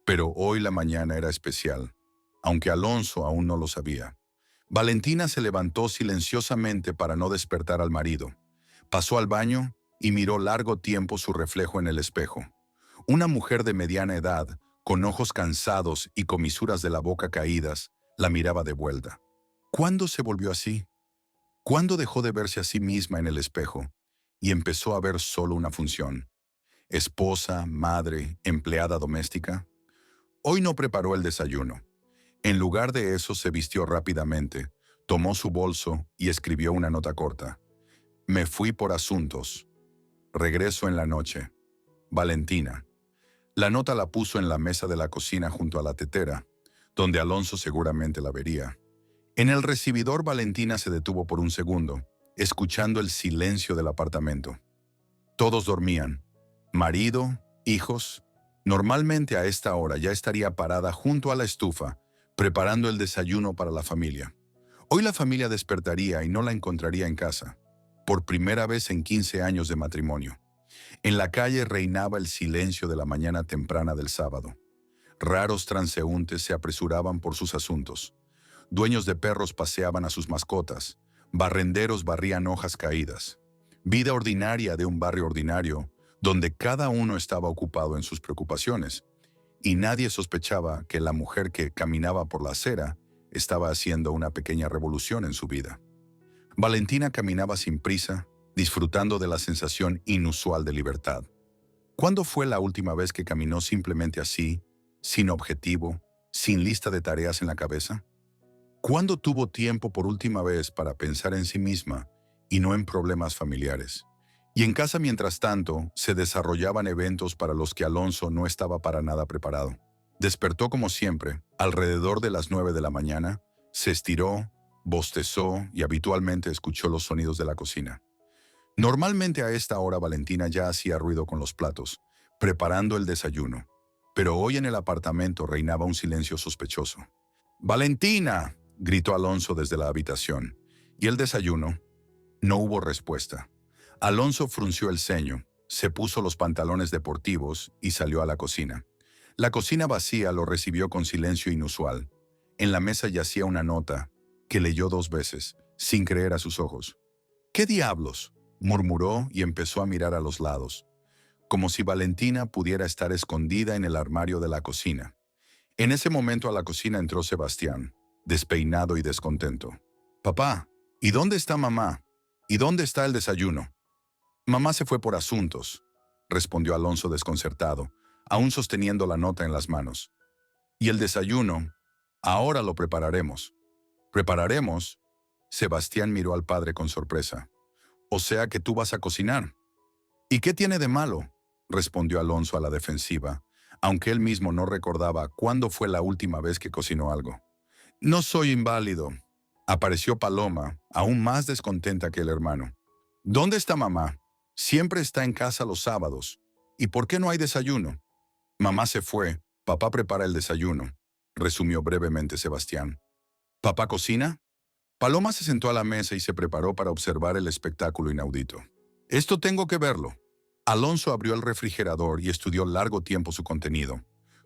Pero hoy la mañana era especial, aunque Alonso aún no lo sabía. Valentina se levantó silenciosamente para no despertar al marido. Pasó al baño y miró largo tiempo su reflejo en el espejo. Una mujer de mediana edad, con ojos cansados y comisuras de la boca caídas, la miraba de vuelta. ¿Cuándo se volvió así? ¿Cuándo dejó de verse a sí misma en el espejo y empezó a ver solo una función? Esposa, madre, empleada doméstica. Hoy no preparó el desayuno. En lugar de eso se vistió rápidamente, tomó su bolso y escribió una nota corta. Me fui por asuntos. Regreso en la noche. Valentina. La nota la puso en la mesa de la cocina junto a la tetera, donde Alonso seguramente la vería. En el recibidor Valentina se detuvo por un segundo, escuchando el silencio del apartamento. Todos dormían. Marido, hijos. Normalmente a esta hora ya estaría parada junto a la estufa, preparando el desayuno para la familia. Hoy la familia despertaría y no la encontraría en casa, por primera vez en 15 años de matrimonio. En la calle reinaba el silencio de la mañana temprana del sábado. Raros transeúntes se apresuraban por sus asuntos. Dueños de perros paseaban a sus mascotas. Barrenderos barrían hojas caídas. Vida ordinaria de un barrio ordinario, donde cada uno estaba ocupado en sus preocupaciones, y nadie sospechaba que la mujer que caminaba por la acera estaba haciendo una pequeña revolución en su vida. Valentina caminaba sin prisa, disfrutando de la sensación inusual de libertad. ¿Cuándo fue la última vez que caminó simplemente así, sin objetivo, sin lista de tareas en la cabeza? ¿Cuándo tuvo tiempo por última vez para pensar en sí misma y no en problemas familiares? Y en casa, mientras tanto, se desarrollaban eventos para los que Alonso no estaba para nada preparado. Despertó como siempre, alrededor de las 9 de la mañana, se estiró, bostezó y habitualmente escuchó los sonidos de la cocina. Normalmente a esta hora Valentina ya hacía ruido con los platos, preparando el desayuno, pero hoy en el apartamento reinaba un silencio sospechoso. «¡Valentina!», gritó Alonso desde la habitación. ¿Y el desayuno? No hubo respuesta. Alonso frunció el ceño, se puso los pantalones deportivos y salió a la cocina. La cocina vacía lo recibió con silencio inusual. En la mesa yacía una nota, que leyó 2 veces, sin creer a sus ojos. «¿Qué diablos?», murmuró y empezó a mirar a los lados, como si Valentina pudiera estar escondida en el armario de la cocina. En ese momento a la cocina entró Sebastián, despeinado y descontento. «Papá, ¿y dónde está mamá? ¿Y dónde está el desayuno?». «Mamá se fue por asuntos», respondió Alonso desconcertado, aún sosteniendo la nota en las manos. «¿Y el desayuno? Ahora lo prepararemos». «¿Prepararemos?». Sebastián miró al padre con sorpresa. «O sea que tú vas a cocinar». «¿Y qué tiene de malo?», respondió Alonso a la defensiva, aunque él mismo no recordaba cuándo fue la última vez que cocinó algo. «No soy inválido». Apareció Paloma, aún más descontenta que el hermano. «¿Dónde está mamá? Siempre está en casa los sábados. ¿Y por qué no hay desayuno?». «Mamá se fue, papá prepara el desayuno», resumió brevemente Sebastián. «¿Papá cocina?». Paloma se sentó a la mesa y se preparó para observar el espectáculo inaudito. «Esto tengo que verlo». Alonso abrió el refrigerador y estudió largo tiempo su contenido,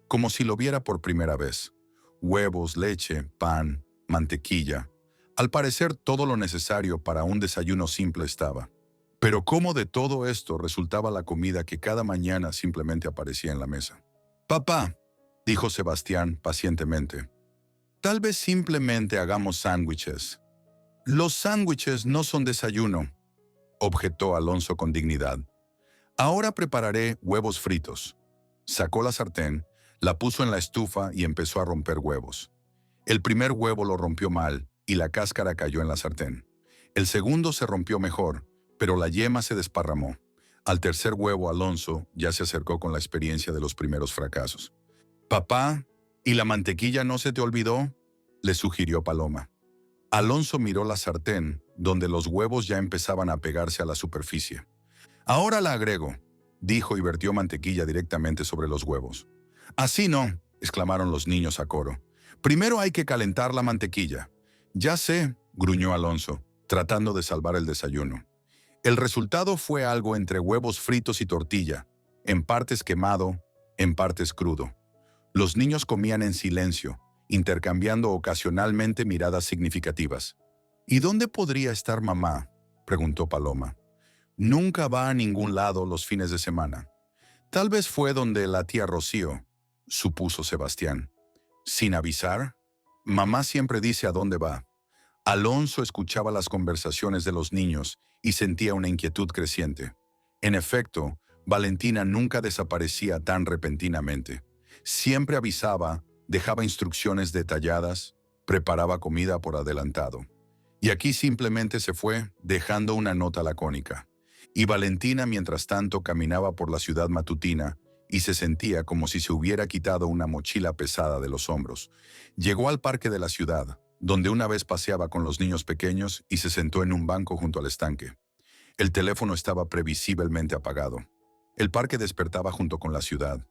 como si lo viera por primera vez. Huevos, leche, pan, mantequilla. Al parecer todo lo necesario para un desayuno simple estaba. Pero ¿cómo de todo esto resultaba la comida que cada mañana simplemente aparecía en la mesa? «Papá», dijo Sebastián pacientemente, «tal vez simplemente hagamos sándwiches». «Los sándwiches no son desayuno», objetó Alonso con dignidad. «Ahora prepararé huevos fritos». Sacó la sartén, la puso en la estufa y empezó a romper huevos. El primer huevo lo rompió mal y la cáscara cayó en la sartén. El segundo se rompió mejor, pero la yema se desparramó. Al tercer huevo Alonso ya se acercó con la experiencia de los primeros fracasos. «Papá, ¿y la mantequilla no se te olvidó?», le sugirió Paloma. Alonso miró la sartén, donde los huevos ya empezaban a pegarse a la superficie. «Ahora la agrego», dijo y vertió mantequilla directamente sobre los huevos. «Así no», exclamaron los niños a coro. «Primero hay que calentar la mantequilla». «Ya sé», gruñó Alonso, tratando de salvar el desayuno. El resultado fue algo entre huevos fritos y tortilla, en partes quemado, en partes crudo. Los niños comían en silencio, intercambiando ocasionalmente miradas significativas. «¿Y dónde podría estar mamá?», preguntó Paloma. «Nunca va a ningún lado los fines de semana». «Tal vez fue donde la tía Rocío», supuso Sebastián. «¿Sin avisar?». «Mamá siempre dice a dónde va». Alonso escuchaba las conversaciones de los niños y sentía una inquietud creciente. En efecto, Valentina nunca desaparecía tan repentinamente. Siempre avisaba, dejaba instrucciones detalladas, preparaba comida por adelantado. Y aquí simplemente se fue, dejando una nota lacónica. Y Valentina, mientras tanto, caminaba por la ciudad matutina y se sentía como si se hubiera quitado una mochila pesada de los hombros. Llegó al parque de la ciudad, donde una vez paseaba con los niños pequeños y se sentó en un banco junto al estanque. El teléfono estaba previsiblemente apagado. El parque despertaba junto con la ciudad.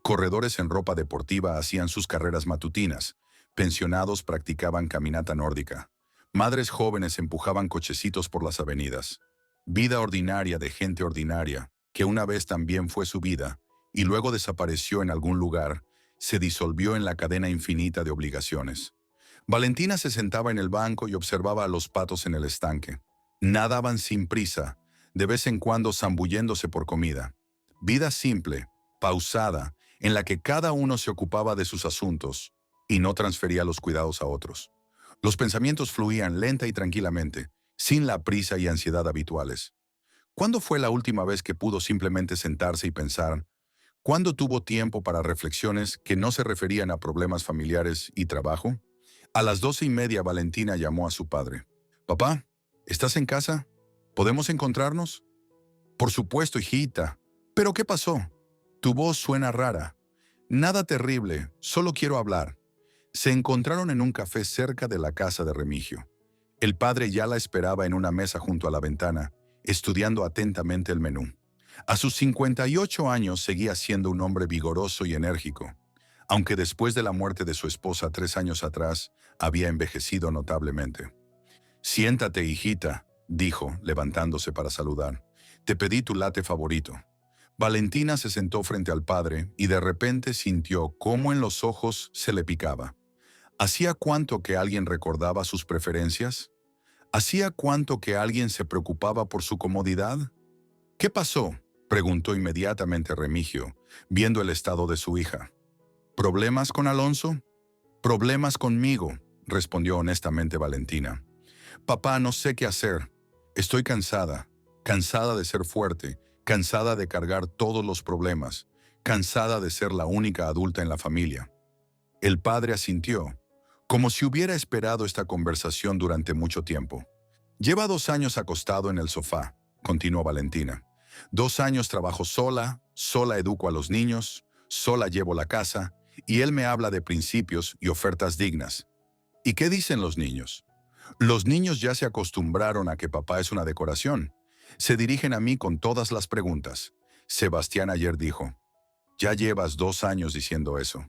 Corredores en ropa deportiva hacían sus carreras matutinas. Pensionados practicaban caminata nórdica. Madres jóvenes empujaban cochecitos por las avenidas. Vida ordinaria de gente ordinaria, que una vez también fue su vida, y luego desapareció en algún lugar, se disolvió en la cadena infinita de obligaciones. Valentina se sentaba en el banco y observaba a los patos en el estanque. Nadaban sin prisa, de vez en cuando zambulléndose por comida. Vida simple, pausada, en la que cada uno se ocupaba de sus asuntos y no transfería los cuidados a otros. Los pensamientos fluían lenta y tranquilamente, sin la prisa y ansiedad habituales. ¿Cuándo fue la última vez que pudo simplemente sentarse y pensar? ¿Cuándo tuvo tiempo para reflexiones que no se referían a problemas familiares y trabajo? A las 12:30 Valentina llamó a su padre. «Papá, ¿estás en casa? ¿Podemos encontrarnos?» «Por supuesto, hijita. ¿Pero qué pasó? Tu voz suena rara». «Nada terrible, solo quiero hablar». Se encontraron en un café cerca de la casa de Remigio. El padre ya la esperaba en una mesa junto a la ventana, estudiando atentamente el menú. A sus 58 años seguía siendo un hombre vigoroso y enérgico, aunque después de la muerte de su esposa 3 años atrás, había envejecido notablemente. «Siéntate, hijita», dijo, levantándose para saludar. «Te pedí tu latte favorito». Valentina se sentó frente al padre y de repente sintió cómo en los ojos se le picaba. ¿Hacía cuánto que alguien recordaba sus preferencias? ¿Hacía cuánto que alguien se preocupaba por su comodidad? «¿Qué pasó?», preguntó inmediatamente Remigio, viendo el estado de su hija. «¿Problemas con Alonso?» «Problemas conmigo», respondió honestamente Valentina. «Papá, no sé qué hacer. Estoy cansada, cansada de ser fuerte, cansada de cargar todos los problemas, cansada de ser la única adulta en la familia». El padre asintió, como si hubiera esperado esta conversación durante mucho tiempo. «Lleva 2 años acostado en el sofá», continuó Valentina. «2 años trabajo sola, sola educo a los niños, sola llevo la casa, y él me habla de principios y ofertas dignas. ¿Y qué dicen los niños? Los niños ya se acostumbraron a que papá es una decoración. Se dirigen a mí con todas las preguntas. Sebastián ayer dijo, «Ya llevas 2 años diciendo eso.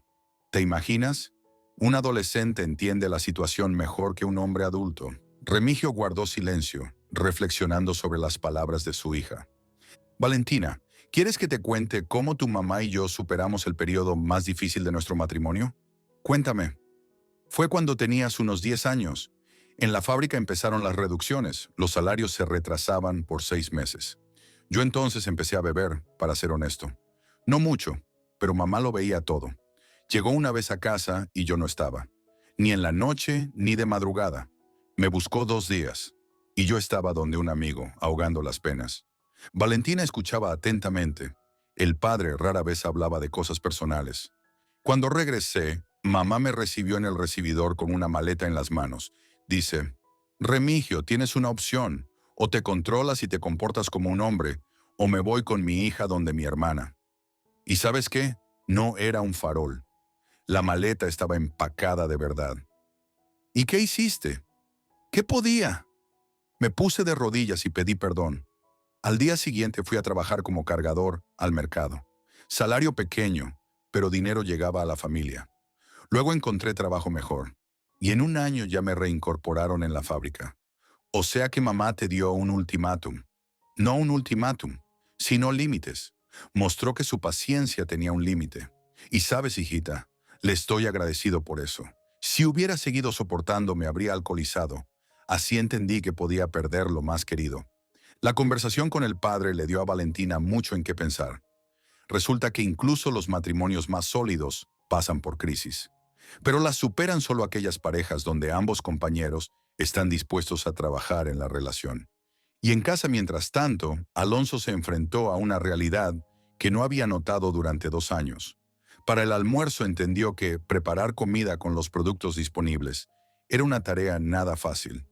¿Te imaginas? Un adolescente entiende la situación mejor que un hombre adulto». Remigio guardó silencio, reflexionando sobre las palabras de su hija. «Valentina, ¿quieres que te cuente cómo tu mamá y yo superamos el periodo más difícil de nuestro matrimonio? Cuéntame». «Fue cuando tenías unos 10 años. En la fábrica empezaron las reducciones, los salarios se retrasaban por 6 meses. Yo entonces empecé a beber, para ser honesto. No mucho, pero mamá lo veía todo. Llegó una vez a casa y yo no estaba. Ni en la noche ni de madrugada. Me buscó 2 días. Y yo estaba donde un amigo, ahogando las penas». Valentina escuchaba atentamente. El padre rara vez hablaba de cosas personales. «Cuando regresé, mamá me recibió en el recibidor con una maleta en las manos. Dice, «Remigio, tienes una opción. O te controlas y te comportas como un hombre, o me voy con mi hija donde mi hermana». ¿Y sabes qué? No era un farol. La maleta estaba empacada de verdad. «¿Y qué hiciste?» «¿Qué podía?» Me puse de rodillas y pedí perdón. Al día siguiente fui a trabajar como cargador al mercado. Salario pequeño, pero dinero llegaba a la familia. Luego encontré trabajo mejor. Y en 1 año ya me reincorporaron en la fábrica. O sea que mamá te dio un ultimátum. No un ultimátum, sino límites. Mostró que su paciencia tenía un límite. Y sabes, hijita, le estoy agradecido por eso. Si hubiera seguido soportando, me habría alcoholizado. Así entendí que podía perder lo más querido. La conversación con el padre le dio a Valentina mucho en qué pensar. Resulta que incluso los matrimonios más sólidos pasan por crisis. Pero las superan solo aquellas parejas donde ambos compañeros están dispuestos a trabajar en la relación. Y en casa, mientras tanto, Alonso se enfrentó a una realidad que no había notado durante 2 años. Para el almuerzo entendió que preparar comida con los productos disponibles era una tarea nada fácil.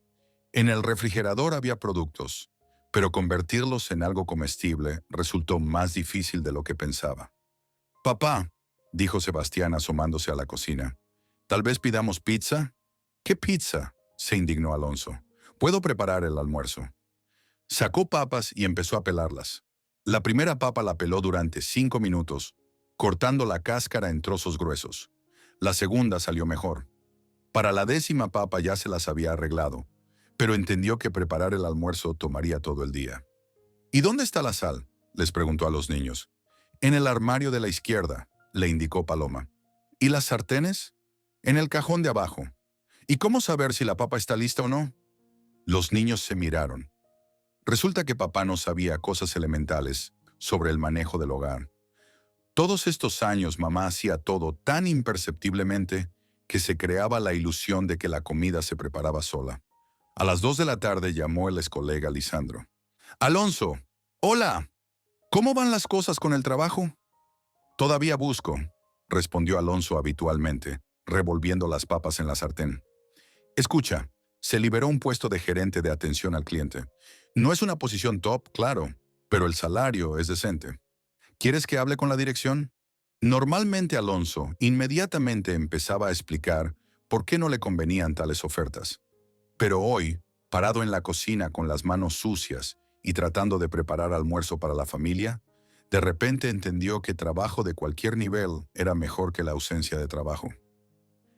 En el refrigerador había productos, pero convertirlos en algo comestible resultó más difícil de lo que pensaba. «Papá», dijo Sebastián asomándose a la cocina, «¿tal vez pidamos pizza?» «¿Qué pizza?», se indignó Alonso. «Puedo preparar el almuerzo». Sacó papas y empezó a pelarlas. La primera papa la peló durante 5 minutos, cortando la cáscara en trozos gruesos. La segunda salió mejor. Para la 10ª papa ya se las había arreglado, pero entendió que preparar el almuerzo tomaría todo el día. «¿Y dónde está la sal?», les preguntó a los niños. «En el armario de la izquierda», le indicó Paloma. ¿Y las sartenes? En el cajón de abajo. ¿Y cómo saber si la papa está lista o no? Los niños se miraron. Resulta que papá no sabía cosas elementales sobre el manejo del hogar. Todos estos años mamá hacía todo tan imperceptiblemente que se creaba la ilusión de que la comida se preparaba sola. A las 2 de la tarde llamó el excolega Lisandro. Alonso, hola, ¿cómo van las cosas con el trabajo? Todavía busco, respondió Alonso habitualmente, revolviendo las papas en la sartén. Escucha, se liberó un puesto de gerente de atención al cliente. No es una posición top, claro, pero el salario es decente. ¿Quieres que hable con la dirección? Normalmente Alonso inmediatamente empezaba a explicar por qué no le convenían tales ofertas. Pero hoy, parado en la cocina con las manos sucias y tratando de preparar almuerzo para la familia, de repente entendió que trabajo de cualquier nivel era mejor que la ausencia de trabajo.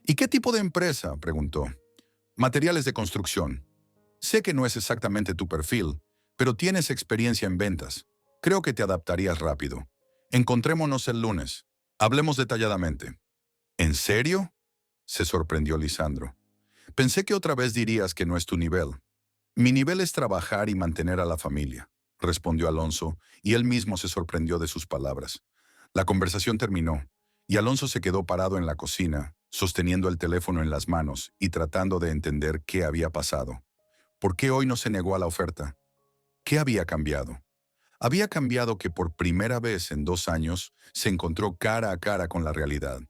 ¿Y qué tipo de empresa?, preguntó. Materiales de construcción. Sé que no es exactamente tu perfil, pero tienes experiencia en ventas. Creo que te adaptarías rápido. Encontrémonos el lunes. Hablemos detalladamente. ¿En serio?, se sorprendió Lisandro. Pensé que otra vez dirías que no es tu nivel. Mi nivel es trabajar y mantener a la familia, respondió Alonso, y él mismo se sorprendió de sus palabras. La conversación terminó, y Alonso se quedó parado en la cocina, sosteniendo el teléfono en las manos y tratando de entender qué había pasado. ¿Por qué hoy no se negó a la oferta? ¿Qué había cambiado? Había cambiado que por primera vez en 2 años se encontró cara a cara con la realidad.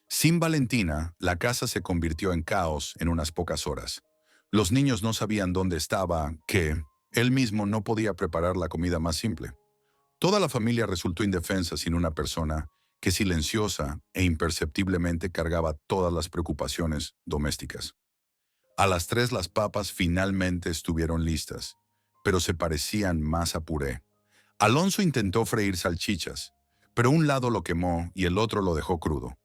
Sin Valentina, la casa se convirtió en caos en unas pocas horas. Los niños no sabían dónde estaba, que él mismo no podía preparar la comida más simple. Toda la familia resultó indefensa sin una persona que silenciosa e imperceptiblemente cargaba todas las preocupaciones domésticas. A las 3 las papas finalmente estuvieron listas, pero se parecían más a puré. Alonso intentó freír salchichas, pero un lado lo quemó y el otro lo dejó crudo.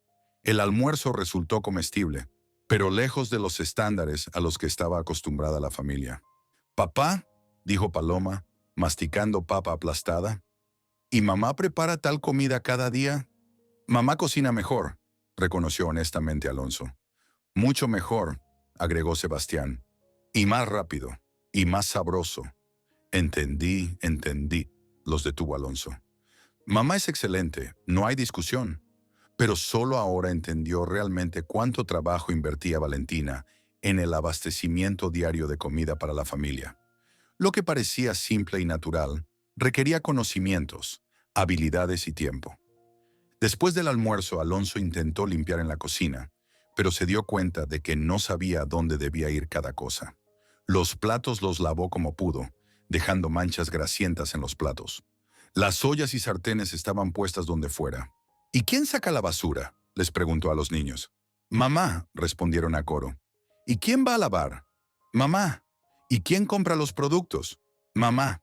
El almuerzo resultó comestible, pero lejos de los estándares a los que estaba acostumbrada la familia. «Papá», dijo Paloma, masticando papa aplastada, «¿y mamá prepara tal comida cada día?» «Mamá cocina mejor», reconoció honestamente Alonso. «Mucho mejor», agregó Sebastián, «y más rápido, y más sabroso». Entendí, los detuvo Alonso. «Mamá es excelente, no hay discusión». Pero solo ahora entendió realmente cuánto trabajo invertía Valentina en el abastecimiento diario de comida para la familia. Lo que parecía simple y natural requería conocimientos, habilidades y tiempo. Después del almuerzo, Alonso intentó limpiar en la cocina, pero se dio cuenta de que no sabía dónde debía ir cada cosa. Los platos los lavó como pudo, dejando manchas grasientas en los platos. Las ollas y sartenes estaban puestas donde fuera. «¿Y quién saca la basura?», les preguntó a los niños. «Mamá», respondieron a coro. «¿Y quién va a lavar?». «Mamá». «¿Y quién compra los productos?». «Mamá».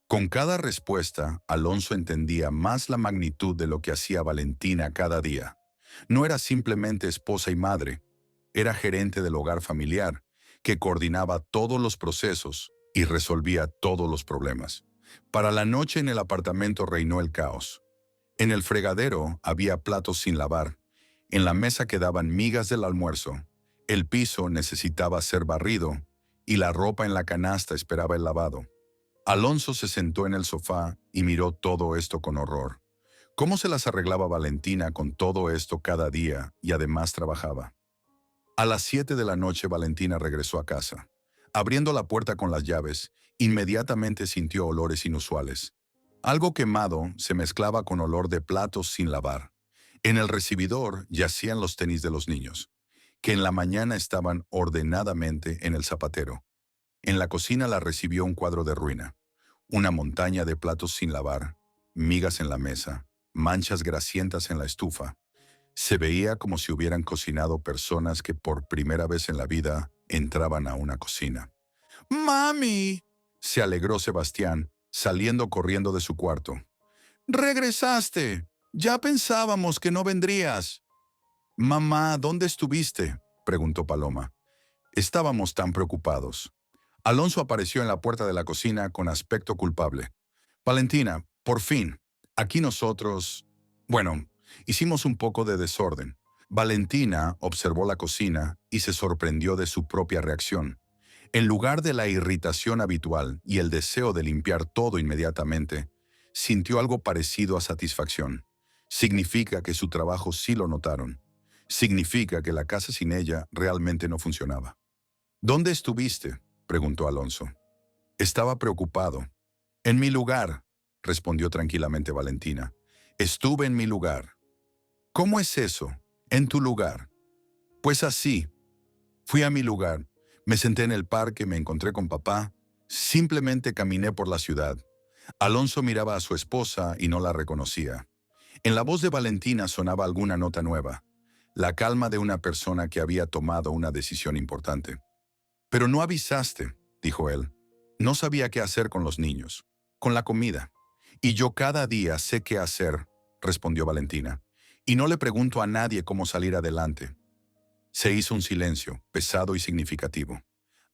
Con cada respuesta, Alonso entendía más la magnitud de lo que hacía Valentina cada día. No era simplemente esposa y madre, era gerente del hogar familiar, que coordinaba todos los procesos y resolvía todos los problemas. Para la noche en el apartamento reinó el caos. En el fregadero había platos sin lavar, en la mesa quedaban migas del almuerzo, el piso necesitaba ser barrido y la ropa en la canasta esperaba el lavado. Alonso se sentó en el sofá y miró todo esto con horror. ¿Cómo se las arreglaba Valentina con todo esto cada día y además trabajaba? A las 7 de la noche Valentina regresó a casa. Abriendo la puerta con las llaves, inmediatamente sintió olores inusuales. Algo quemado se mezclaba con olor de platos sin lavar. En el recibidor yacían los tenis de los niños, que en la mañana estaban ordenadamente en el zapatero. En la cocina la recibió un cuadro de ruina. Una montaña de platos sin lavar, migas en la mesa, manchas grasientas en la estufa. Se veía como si hubieran cocinado personas que por primera vez en la vida entraban a una cocina. «¡Mami!», se alegró Sebastián, saliendo corriendo de su cuarto. «¡Regresaste! Ya pensábamos que no vendrías». «Mamá, ¿dónde estuviste?», preguntó Paloma. Estábamos tan preocupados. Alonso apareció en la puerta de la cocina con aspecto culpable. «Valentina, por fin. Aquí nosotros... Bueno, hicimos un poco de desorden. Valentina observó la cocina y se sorprendió de su propia reacción. En lugar de la irritación habitual y el deseo de limpiar todo inmediatamente, sintió algo parecido a satisfacción. Significa que su trabajo sí lo notaron. Significa que la casa sin ella realmente no funcionaba. ¿Dónde estuviste?, preguntó Alonso. Estaba preocupado. En mi lugar, respondió tranquilamente Valentina. Estuve en mi lugar. ¿Cómo es eso? En tu lugar. Pues así. Fui a mi lugar. Me senté en el parque, me encontré con papá. Simplemente caminé por la ciudad. Alonso miraba a su esposa y no la reconocía. En la voz de Valentina sonaba alguna nota nueva. La calma de una persona que había tomado una decisión importante. Pero no avisaste, dijo él. No sabía qué hacer con los niños, con la comida. Y yo cada día sé qué hacer, respondió Valentina. Y no le pregunto a nadie cómo salir adelante. Se hizo un silencio, pesado y significativo.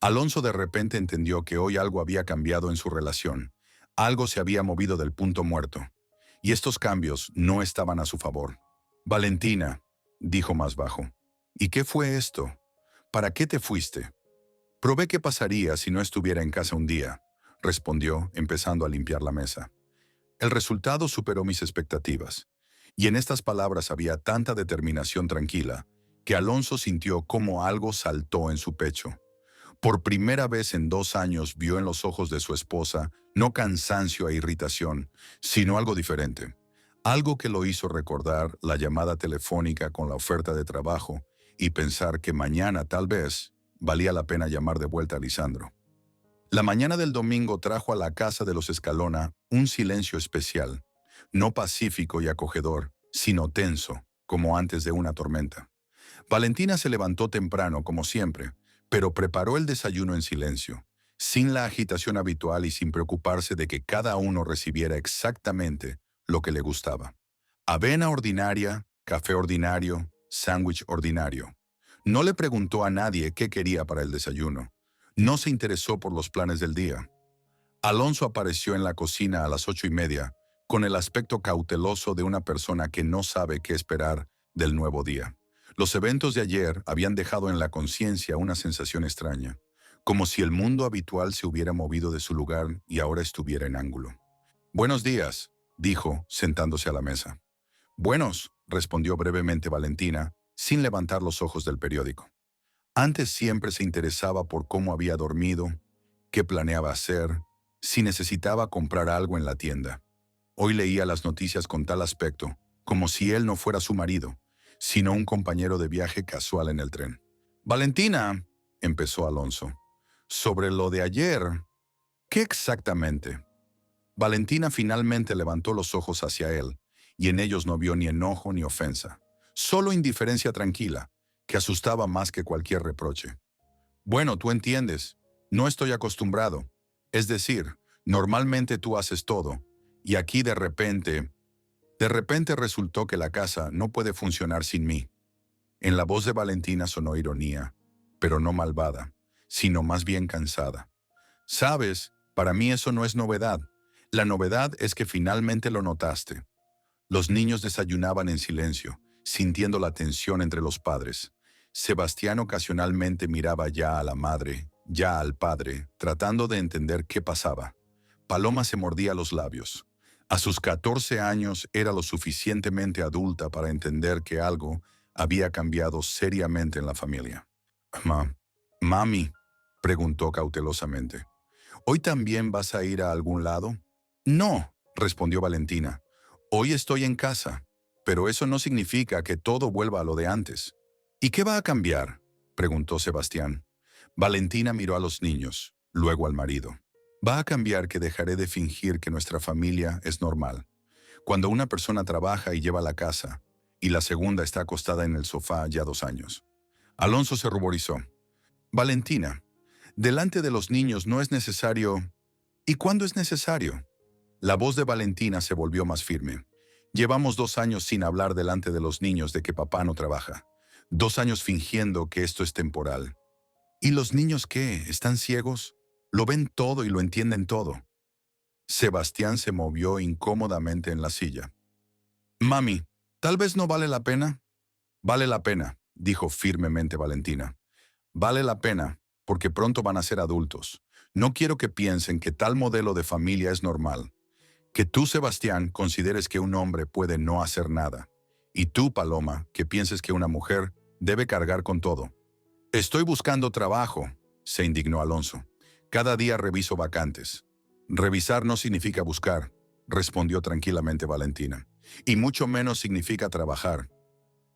Alonso de repente entendió que hoy algo había cambiado en su relación. Algo se había movido del punto muerto. Y estos cambios no estaban a su favor. Valentina, dijo más bajo. ¿Y qué fue esto? ¿Para qué te fuiste? Probé qué pasaría si no estuviera en casa un día, respondió, empezando a limpiar la mesa. El resultado superó mis expectativas. Y en estas palabras había tanta determinación tranquila, que Alonso sintió como algo saltó en su pecho. Por primera vez en 2 años vio en los ojos de su esposa no cansancio e irritación, sino algo diferente. Algo que lo hizo recordar la llamada telefónica con la oferta de trabajo y pensar que mañana tal vez valía la pena llamar de vuelta a Lisandro. La mañana del domingo trajo a la casa de los Escalona un silencio especial, no pacífico y acogedor, sino tenso, como antes de una tormenta. Valentina se levantó temprano, como siempre, pero preparó el desayuno en silencio, sin la agitación habitual y sin preocuparse de que cada uno recibiera exactamente lo que le gustaba. Avena ordinaria, café ordinario, sándwich ordinario. No le preguntó a nadie qué quería para el desayuno. No se interesó por los planes del día. Alonso apareció en la cocina a las 8:30, con el aspecto cauteloso de una persona que no sabe qué esperar del nuevo día. Los eventos de ayer habían dejado en la conciencia una sensación extraña, como si el mundo habitual se hubiera movido de su lugar y ahora estuviera en ángulo. «Buenos días», dijo, sentándose a la mesa. «Buenos», respondió brevemente Valentina, sin levantar los ojos del periódico. Antes siempre se interesaba por cómo había dormido, qué planeaba hacer, si necesitaba comprar algo en la tienda. Hoy leía las noticias con tal aspecto, como si él no fuera su marido, sino un compañero de viaje casual en el tren. «Valentina», empezó Alonso, «sobre lo de ayer, ¿qué exactamente?». Valentina finalmente levantó los ojos hacia él, y en ellos no vio ni enojo ni ofensa, solo indiferencia tranquila, que asustaba más que cualquier reproche. «Bueno, tú entiendes, no estoy acostumbrado. Es decir, normalmente tú haces todo, y aquí de repente resultó que la casa no puede funcionar sin mí». En la voz de Valentina sonó ironía, pero no malvada, sino más bien cansada. «Sabes, para mí eso no es novedad. La novedad es que finalmente lo notaste». Los niños desayunaban en silencio, sintiendo la tensión entre los padres. Sebastián ocasionalmente miraba ya a la madre, ya al padre, tratando de entender qué pasaba. Paloma se mordía los labios. A sus 14 años era lo suficientemente adulta para entender que algo había cambiado seriamente en la familia. «Mami», preguntó cautelosamente, «¿hoy también vas a ir a algún lado?». «No», respondió Valentina. «Hoy estoy en casa, pero eso no significa que todo vuelva a lo de antes». «¿Y qué va a cambiar?», preguntó Sebastián. Valentina miró a los niños, luego al marido. «Va a cambiar que dejaré de fingir que nuestra familia es normal. Cuando una persona trabaja y lleva la casa, y la segunda está acostada en el sofá ya 2 años». Alonso se ruborizó. «Valentina, delante de los niños no es necesario». «¿Y cuándo es necesario?». La voz de Valentina se volvió más firme. «Llevamos 2 años sin hablar delante de los niños de que papá no trabaja. 2 años fingiendo que esto es temporal. ¿Y los niños qué? ¿Están ciegos? Lo ven todo y lo entienden todo». Sebastián se movió incómodamente en la silla. «Mami, tal vez no vale la pena». Vale la pena, dijo firmemente Valentina. Vale la pena, porque pronto van a ser adultos. No quiero que piensen que tal modelo de familia es normal. Que tú, Sebastián, consideres que un hombre puede no hacer nada. Y tú, Paloma, que pienses que una mujer debe cargar con todo. Estoy buscando trabajo, se indignó Alonso. Cada día reviso vacantes. Revisar no significa buscar, respondió tranquilamente Valentina. Y mucho menos significa trabajar.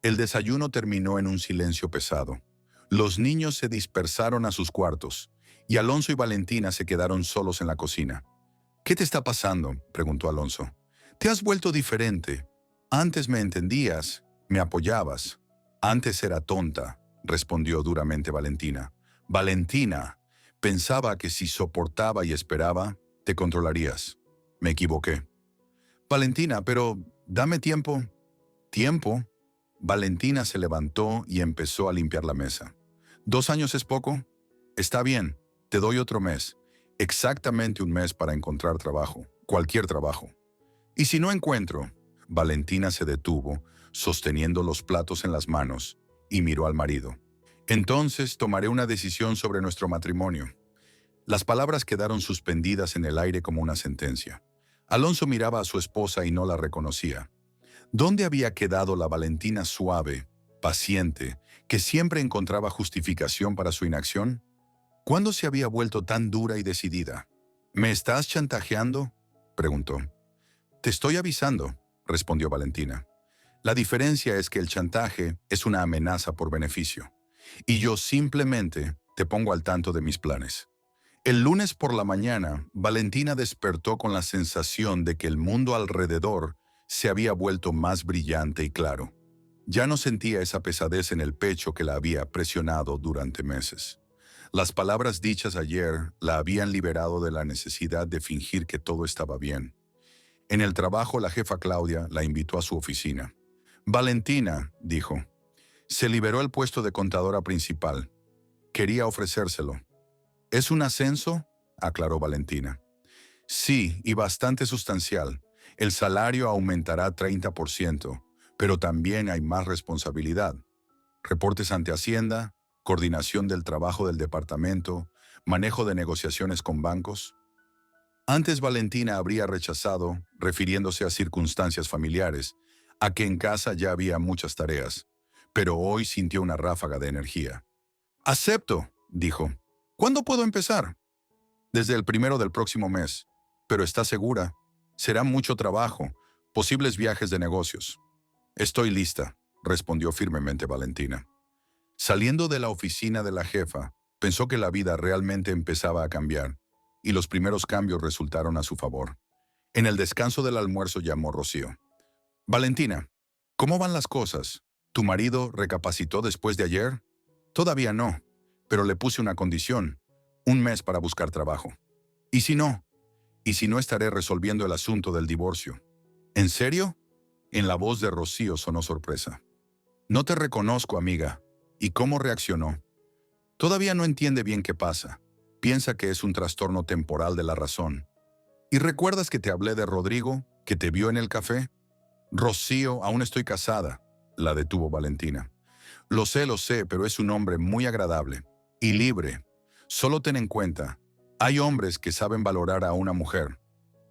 El desayuno terminó en un silencio pesado. Los niños se dispersaron a sus cuartos, y Alonso y Valentina se quedaron solos en la cocina. ¿Qué te está pasando?, preguntó Alonso. Te has vuelto diferente. Antes me entendías, me apoyabas. Antes era tonta, respondió duramente Valentina. Valentina, pensaba que si soportaba y esperaba, te controlarías. Me equivoqué. Valentina, pero dame tiempo. ¿Tiempo? Valentina se levantó y empezó a limpiar la mesa. ¿2 años es poco? Está bien, te doy otro mes. Exactamente un mes para encontrar trabajo, cualquier trabajo. ¿Y si no encuentro? Valentina se detuvo, sosteniendo los platos en las manos, y miró al marido. Entonces tomaré una decisión sobre nuestro matrimonio. Las palabras quedaron suspendidas en el aire como una sentencia. Alonso miraba a su esposa y no la reconocía. ¿Dónde había quedado la Valentina suave, paciente, que siempre encontraba justificación para su inacción? ¿Cuándo se había vuelto tan dura y decidida? ¿Me estás chantajeando?, preguntó. Te estoy avisando, respondió Valentina. La diferencia es que el chantaje es una amenaza por beneficio, y yo simplemente te pongo al tanto de mis planes. El lunes por la mañana, Valentina despertó con la sensación de que el mundo alrededor se había vuelto más brillante y claro. Ya no sentía esa pesadez en el pecho que la había presionado durante meses. Las palabras dichas ayer la habían liberado de la necesidad de fingir que todo estaba bien. En el trabajo, la jefa Claudia la invitó a su oficina. Valentina, dijo, se liberó el puesto de contadora principal. Quería ofrecérselo. ¿Es un ascenso?, aclaró Valentina. Sí, y bastante sustancial. El salario aumentará 30%, pero también hay más responsabilidad. Reportes ante Hacienda, coordinación del trabajo del departamento, manejo de negociaciones con bancos. Antes Valentina habría rechazado, refiriéndose a circunstancias familiares, a que en casa ya había muchas tareas, pero hoy sintió una ráfaga de energía. Acepto, dijo. ¿Cuándo puedo empezar? Desde el 1 del próximo mes. Pero está segura. Será mucho trabajo, posibles viajes de negocios. Estoy lista, respondió firmemente Valentina. Saliendo de la oficina de la jefa, pensó que la vida realmente empezaba a cambiar, y los primeros cambios resultaron a su favor. En el descanso del almuerzo llamó Rocío. Valentina, ¿cómo van las cosas? ¿Tu marido recapacitó después de ayer? Todavía no, pero le puse una condición, 1 mes para buscar trabajo. ¿Y si no? ¿Y si no estaré resolviendo el asunto del divorcio? ¿En serio? En la voz de Rocío sonó sorpresa. No te reconozco, amiga. ¿Y cómo reaccionó? Todavía no entiende bien qué pasa. Piensa que es un trastorno temporal de la razón. ¿Y recuerdas que te hablé de Rodrigo, que te vio en el café? Rocío, aún estoy casada, la detuvo Valentina. Lo sé, pero es un hombre muy agradable y libre. Solo ten en cuenta, hay hombres que saben valorar a una mujer.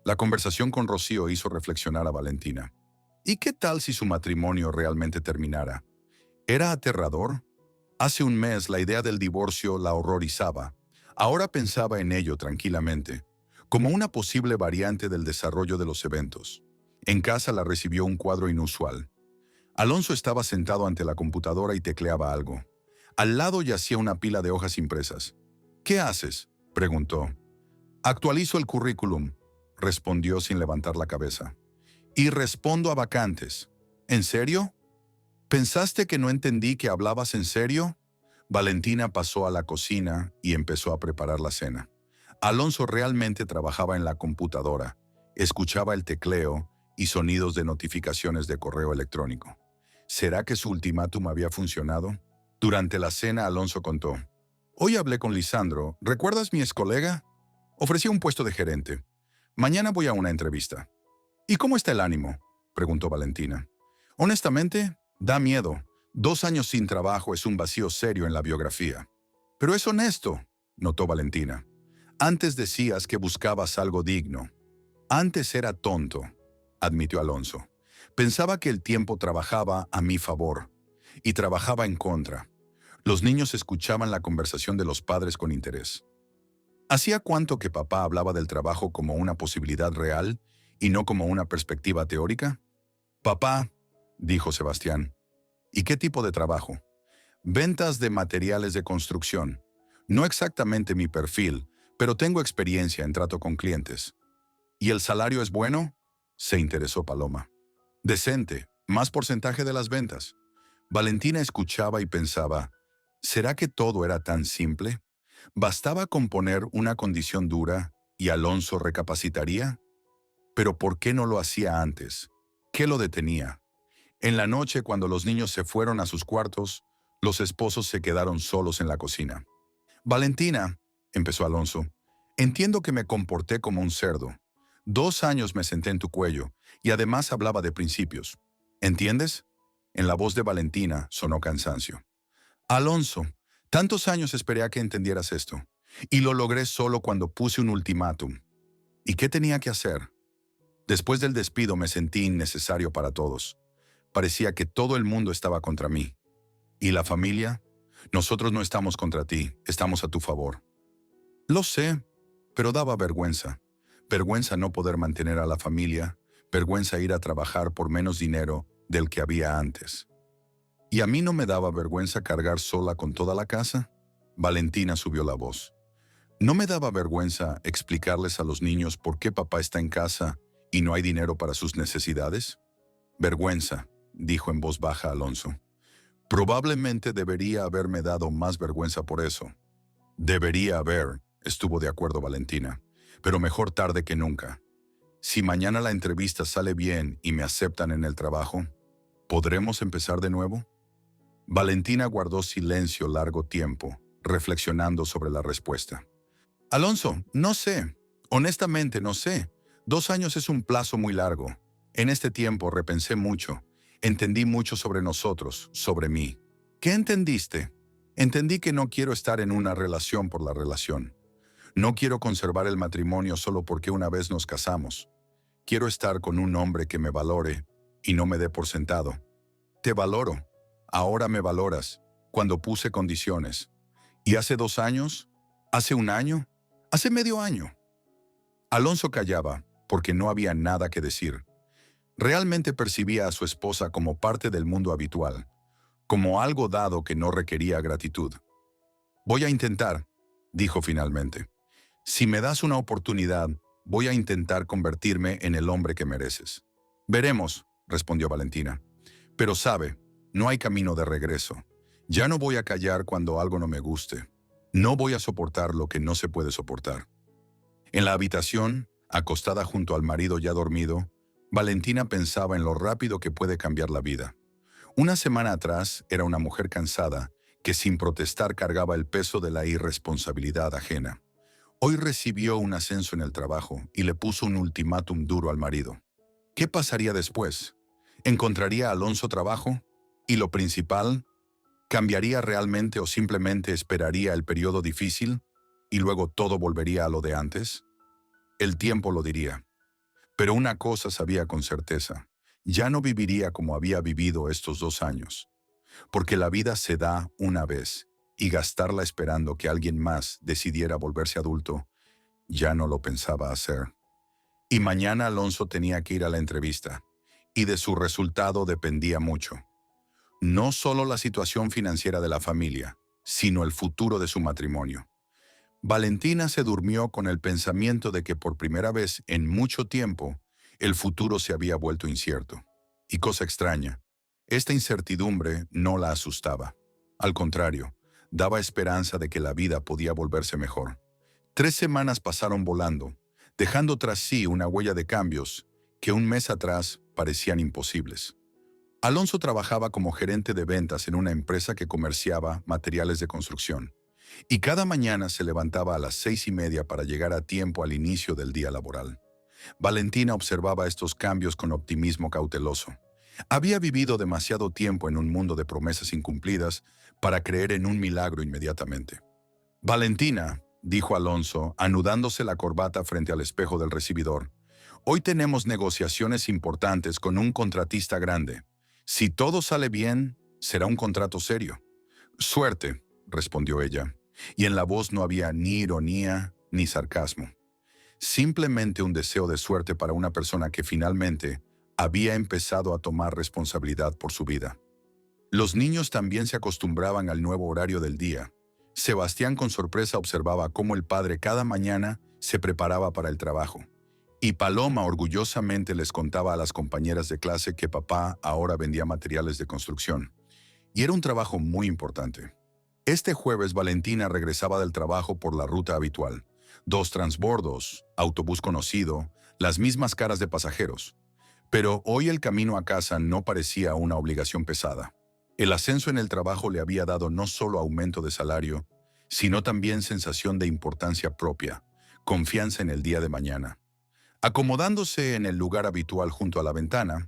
La conversación con Rocío hizo reflexionar a Valentina. ¿Y qué tal si su matrimonio realmente terminara? ¿Era aterrador? Hace 1 mes la idea del divorcio la horrorizaba. Ahora pensaba en ello tranquilamente, como una posible variante del desarrollo de los eventos. En casa la recibió un cuadro inusual. Alonso estaba sentado ante la computadora y tecleaba algo. Al lado yacía una pila de hojas impresas. ¿Qué haces?, preguntó. Actualizo el currículum, respondió sin levantar la cabeza. Y respondo a vacantes. ¿En serio? ¿Pensaste que no entendí que hablabas en serio? Valentina pasó a la cocina y empezó a preparar la cena. Alonso realmente trabajaba en la computadora, escuchaba el tecleo y sonidos de notificaciones de correo electrónico. ¿Será que su ultimátum había funcionado? Durante la cena, Alonso contó. Hoy hablé con Lisandro. ¿Recuerdas mi excolega? Ofrecí un puesto de gerente. Mañana voy a una entrevista. ¿Y cómo está el ánimo?, preguntó Valentina. Honestamente, da miedo. 2 años sin trabajo es un vacío serio en la biografía. Pero es honesto, notó Valentina. Antes decías que buscabas algo digno. Antes era tonto, admitió Alonso. Pensaba que el tiempo trabajaba a mi favor y trabajaba en contra. Los niños escuchaban la conversación de los padres con interés. ¿Hacía cuánto que papá hablaba del trabajo como una posibilidad real y no como una perspectiva teórica? Papá, dijo Sebastián, ¿y qué tipo de trabajo? Ventas de materiales de construcción. No exactamente mi perfil, pero tengo experiencia en trato con clientes. ¿Y el salario es bueno? Se interesó Paloma. Decente, más porcentaje de las ventas. Valentina escuchaba y pensaba, ¿será que todo era tan simple? ¿Bastaba con poner una condición dura y Alonso recapacitaría? Pero ¿por qué no lo hacía antes? ¿Qué lo detenía? En la noche, cuando los niños se fueron a sus cuartos, los esposos se quedaron solos en la cocina. Valentina, empezó Alonso, entiendo que me comporté como un cerdo. 2 años me senté en tu cuello y además hablaba de principios. ¿Entiendes? En la voz de Valentina sonó cansancio. Alonso, tantos años esperé a que entendieras esto, y lo logré solo cuando puse un ultimátum. ¿Y qué tenía que hacer? Después del despido me sentí innecesario para todos. Parecía que todo el mundo estaba contra mí. ¿Y la familia? Nosotros no estamos contra ti, estamos a tu favor. Lo sé, pero daba vergüenza. Vergüenza no poder mantener a la familia, vergüenza ir a trabajar por menos dinero del que había antes. ¿Y a mí no me daba vergüenza cargar sola con toda la casa? Valentina subió la voz. ¿No me daba vergüenza explicarles a los niños por qué papá está en casa y no hay dinero para sus necesidades? Vergüenza, dijo en voz baja Alonso. Probablemente debería haberme dado más vergüenza por eso. Debería haber, estuvo de acuerdo Valentina, pero mejor tarde que nunca. Si mañana la entrevista sale bien y me aceptan en el trabajo, ¿podremos empezar de nuevo? Valentina guardó silencio largo tiempo, reflexionando sobre la respuesta. Alonso, no sé. Honestamente, no sé. 2 años es un plazo muy largo. En este tiempo repensé mucho. Entendí mucho sobre nosotros, sobre mí. ¿Qué entendiste? Entendí que no quiero estar en una relación por la relación. No quiero conservar el matrimonio solo porque una vez nos casamos. Quiero estar con un hombre que me valore y no me dé por sentado. Te valoro. Ahora me valoras. Cuando puse condiciones. ¿Y hace 2 años? ¿Hace un año? ¿Hace medio año? Alonso callaba, porque no había nada que decir. Realmente percibía a su esposa como parte del mundo habitual, como algo dado que no requería gratitud. Voy a intentar, dijo finalmente. Si me das una oportunidad, voy a intentar convertirme en el hombre que mereces. Veremos, respondió Valentina. Pero sabe, no hay camino de regreso. Ya no voy a callar cuando algo no me guste. No voy a soportar lo que no se puede soportar. En la habitación, acostada junto al marido ya dormido, Valentina pensaba en lo rápido que puede cambiar la vida. Una semana atrás era una mujer cansada que sin protestar cargaba el peso de la irresponsabilidad ajena. Hoy recibió un ascenso en el trabajo y le puso un ultimátum duro al marido. ¿Qué pasaría después? ¿Encontraría a Alonso trabajo? Y lo principal, ¿cambiaría realmente o simplemente esperaría el periodo difícil y luego todo volvería a lo de antes? El tiempo lo diría. Pero una cosa sabía con certeza, ya no viviría como había vivido estos 2 años. Porque la vida se da una vez, y gastarla esperando que alguien más decidiera volverse adulto, ya no lo pensaba hacer. Y mañana Alonso tenía que ir a la entrevista, y de su resultado dependía mucho. No solo la situación financiera de la familia, sino el futuro de su matrimonio. Valentina se durmió con el pensamiento de que por primera vez en mucho tiempo, el futuro se había vuelto incierto. Y cosa extraña, esta incertidumbre no la asustaba. Al contrario, daba esperanza de que la vida podía volverse mejor. 3 semanas pasaron volando, dejando tras sí una huella de cambios que un mes atrás parecían imposibles. Alonso trabajaba como gerente de ventas en una empresa que comerciaba materiales de construcción, y cada mañana se levantaba a las 6:30 para llegar a tiempo al inicio del día laboral. Valentina observaba estos cambios con optimismo cauteloso. Había vivido demasiado tiempo en un mundo de promesas incumplidas para creer en un milagro inmediatamente. Valentina, dijo Alonso, anudándose la corbata frente al espejo del recibidor, hoy tenemos negociaciones importantes con un contratista grande. Si todo sale bien, será un contrato serio. Suerte, respondió ella, y en la voz no había ni ironía ni sarcasmo. Simplemente un deseo de suerte para una persona que finalmente había empezado a tomar responsabilidad por su vida. Los niños también se acostumbraban al nuevo horario del día. Sebastián con sorpresa observaba cómo el padre cada mañana se preparaba para el trabajo. Y Paloma orgullosamente les contaba a las compañeras de clase que papá ahora vendía materiales de construcción. Y era un trabajo muy importante. Este jueves Valentina regresaba del trabajo por la ruta habitual. 2 transbordos, autobús conocido, las mismas caras de pasajeros. Pero hoy el camino a casa no parecía una obligación pesada. El ascenso en el trabajo le había dado no solo aumento de salario, sino también sensación de importancia propia, confianza en el día de mañana. Acomodándose en el lugar habitual junto a la ventana,